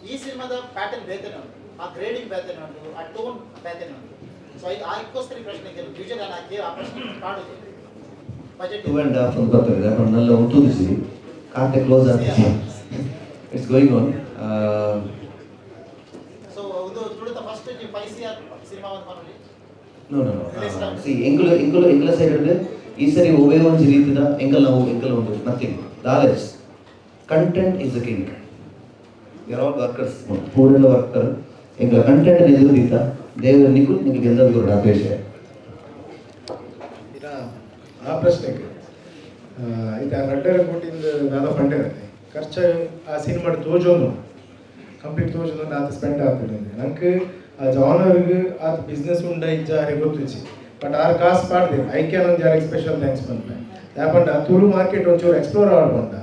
ಈ ಸಿನಿಮಾದ ಪ್ಯಾಟರ್ನ್ ಬೇತೇನೆ ಉಂಟು ಆ ಗ್ರೇಡಿಂಗ್ ಬೇತೇನೆ ಉಂಟು ಆ ಟೋನ್ ಬೇತೇನೆ ಉಂಟು ಸೊ ಅದಕ್ಕೋಸ್ಕರ ಪ್ರಶ್ನೆ ಯೂಶಲಿ ನಾನು ಹಾಕಿ ಆ ಪ್ರಶ್ನೆ ಕಾಣುದು ಬಜೆಟ್ 2.5 ಅಂತ ಬರ್ತದೆ ಬಟ್ ನಲ್ಲ ಉಂಟುದಿಸಿ ಖಾತೆ ಕ್ಲೋಸ್ ಆಗ್ತದೆ ಇಟ್ಸ್ ಗೋಯಿಂಗ್ ಆನ್ ಸೊ ಇದು ತುಳುತ ಫಸ್ಟ್ 5CR ಸಿನಿಮಾ ಒಂದು ಮಾಡಿ ನೋ ಸಿ ಎಂಗ್ಲ ಸೈಡ್ ಈ ಸರಿ ಒವೇ ಒಂದು ರೀತಿದ ಎಂಗಲ್ ಉಂಟು nothing knowledge content is the king ಯರ್ ಆಲ್ ವರ್ಕರ್ಸ್ ಪೂರೆಲ್ಲ ವರ್ಕರ್ ಎಂಗ್ಲ ಕಂಟೆಂಟ್ ಎದುರುದಿತ್ತ ದೇವರ ನಿಖುಲ್ ನಿಮಗೆ ಗೆಲ್ಲದ ರಾಕೇಶ್ ಆ ಪ್ರಶ್ನೆಗೆ ಇದು ರಡ್ಡರ ಕೊಟ್ಟಿಂದ ದಾದ ಪಂಡೆ ಖರ್ಚು ಆ ಸಿನಿಮಾ ತೋಜೋನು ಕಂಪ್ಲೀಟ್ ತೋಜೋನು ಅದು ಸ್ಪೆಂಡ್ ಆಗ್ತದೆ ನಂಗೆ ಆ ಜಾನರ್ಗೆ ಅದು ಬಿಸ್ನೆಸ್ ಉಂಡ ಇಜ್ಜಾರೆ ಗೊತ್ತಿಚ್ಚಿ ಬಟ್ ಆರು ಕಾಸು ಪಾಡ್ದೆ ಐಕ್ಯ ನಂಗೆ ಜಾರಿಗೆ ಸ್ಪೆಷಲ್ ಥ್ಯಾಂಕ್ಸ್ ಬಂದ ಯಾಕಂದ್ರೆ ತುಳು ಮಾರ್ಕೆಟ್ ಒಂಚೂರು ಎಕ್ಸ್ಪ್ಲೋರ್ ಆಡ್ಬಂಡ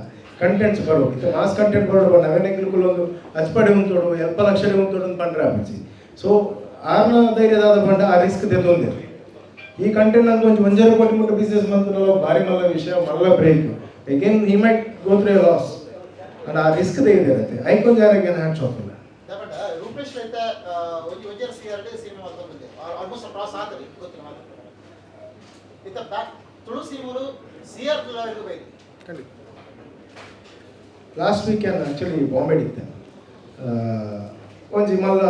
ಕಂಟೆಂಟ್ಸ್ ಬರೋ ಇದು ಮಾಸ್ ಕಂಟೆಂಟ್ ಬರೋಡು ಬಂದ ಅವೇನೆಗ್ಲಿಕ್ಕೂ ಒಂದು ಹಚ್ಪಡೆ ಉಂಟೋಡು 2 ಲಕ್ಷ ಉಂಟೋಡು ಅಂತ ಪಂಡ್ರೆ ಆಪಿಸಿ ಸೊ ಆರ್ನ ಧೈರ್ಯದಾದ ಬಂಡ ಆ ರಿಸ್ಕ್ ತೆತ್ತೊಂದಿರಿ ಈ ಕಂಟೆಂಟ್ ನಂಗೆ ಒಂದು 1 ಕೋಟಿ ಮುಟ್ಟ ಬಿಸ್ನೆಸ್ ಬಂತು ಭಾರಿ ಮಲ್ಲ ವಿಷಯ ಮಲ್ಲ break again he might go through a loss and ಆ ರಿಸ್ಕ್ ತೆಗೆದಿರುತ್ತೆ ಐಕೊಂದು ಯಾರಿಗೆ ಹ್ಯಾಂಡ್ಸ್ ಆಫ್ ಇಲ್ಲ ರೂಪೇಶ್ ರೈತ ಒಂಜರ CR ಸಿನಿಮಾ ಮಾಡ್ಕೊಂಡಿದ್ದೆ ಆಲ್ಮೋಸ್ಟ್ ಕ್ರಾಸ್ ಆಗ್ತದೆ ಗೊತ್ತಿಲ್ಲ ಇತ್ತ ಬ್ಯಾಕ್ ತುಳು ಸಿನಿಮಾರು CR ಲೆವೆಲ್ಗೆ ಬೇಕು ಖಂಡಿತ ಲಾಸ್ಟ್ ವೀಕೆಂಡ್ ಆ್ಯಕ್ಚುಲಿ ಬಾಂಬೆ ಇದ್ದೆ ಒಂಜಿ ಮಲ್ಲ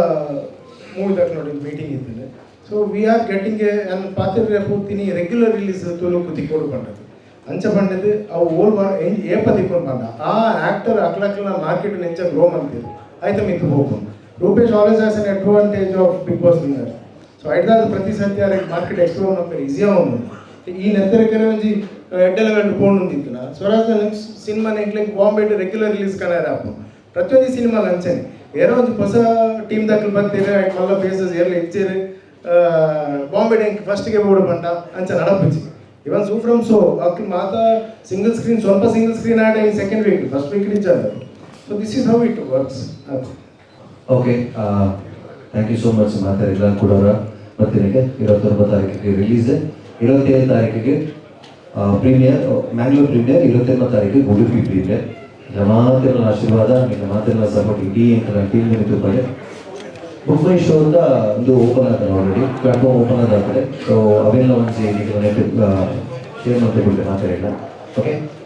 ಮೂವಿ ತಕ್ಕ ನೋಡಿ ಮೀಟಿಂಗ್ ಇದ್ದೇನೆ so we are getting and ಪಾತ್ರ ಪೂರ್ತಿನಿ ರೆಗ್ಯುಲರ್ ರಿಲೀಸ್ ತುಳು ಕುತಿಕೋಡು ಬಂದದ್ದು ಅಂಚ ಬಂದದ್ದು ಅವು ಓಲ್ ಏಪ ತಿಕ್ಕೊಂಡು ಬಂದ ಆ ಆ್ಯಕ್ಟರ್ ಅಕ್ಲಕ್ಲ ಮಾರ್ಕೆಟ್ ನೆಂಚ ಗ್ರೋ ಮಾಡ್ತಿದ್ರು ಆಯ್ತು ಮಿತ್ತು ಹೋಗ್ಬೋದು Rupesh always has an advantage of Bigg Boss winner so ಐದಾದ ಪ್ರತಿ ಸತ್ಯ ಮಾರ್ಕೆಟ್ ಎಕ್ಸ್ಪ್ಲೋರ್ ಮಾಡ್ತಾರೆ ಈಸಿಯಾಗಿ ಒಂದು ಈ ನೆತ್ತರಕ್ಕೆ ಒಂಜಿ ಎಡ್ಡೆಲ್ಲ ಗಂಟು ಫೋನ್ ಹೊಂದಿತ್ತು ಸ್ವರಾಜ್ ಸಿನಿಮಾ ನೆಕ್ಲಿಕ್ಕೆ ಬಾಂಬೆ ರೆಗ್ಯುಲರ್ ರಿಲೀಸ್ ಕನಾರ ಆಪು ಪ್ರತಿಯೊಂದು ಸಿನಿಮಾ ಅಂಚನೆ ಬೇರೆ ಒಂದು ಹೊಸ ಟೀಮ್ ದಾಖಲು ಬರ್ತೀರಿ ಮಲ್ಲ ಫೇಸಸ್ ಎಲ್ಲ ಹೆಚ್ಚೇರಿ ಬಾಂಬೆ ಡ್ಯಾಂಕ್ ಫಸ್ಟ್ಗೆ ಬೋರ್ಡ್ ಬಂಡ ಅಂಚ ನಡಪಚ್ಚಿ ಇವನ್ ಸೂ ಫ್ರಮ್ ಸೋ ಅಕ್ಲು ಮಾತಾ ಸಿಂಗಲ್ ಸ್ಕ್ರೀನ್ ಸ್ವಲ್ಪ ಸಿಂಗಲ್ ಸ್ಕ್ರೀನ್ ಆಡ ಈ ಸೆಕೆಂಡ್ ವೀಕ್ ಫಸ್ಟ್ ವೀಕ್ ಇಚ್ಚಾದ so this is how it works ಅದು okay thank you so much ಮಾತಾಡಿಲ್ಲ ಕೊಡೋರ ಬರ್ತೀನಿ 29 ತಾರೀಕಿಗೆ ರಿಲೀಸ್ 27 ತಾರೀಕಿಗೆ ಪ್ರೀಮಿಯರ್ ಮ್ಯಾಂಗ್ಳೂರ್ ಪ್ರೀಮಿಯರ್ 21 ತಾರೀಕಿಗೆ ಉಡುಪಿ ಪ್ರೀಮಿಯರ್ ಜಮಾತಿನ ಆಶೀರ್ವಾದ ನಿಮ್ಮ ಮಾತಿನ ಸಪೋರ್ಟ್ ಇಡೀ ಟೀಮ್ ನಿಮಿತ್ತು ಪಡೆ ಮುಂಬೈ ಶೋ ಅಂತ ಒಂದು ಓಪನ್ ಆಗ್ತದೆ ಆಲ್ರೆಡಿ ಪ್ಲಾಟ್ಫಾರ್ಮ್ ಓಪನ್ ಆದ ಸೊ ಅವೆಲ್ಲ ಒಂದು ನೆಟ್ ಶೇರ್ ಮಾಡ್ತಾ ಬಿಡ್ತೇನೆ ಮಾತಾಡಿಲ್ಲ ಓಕೆ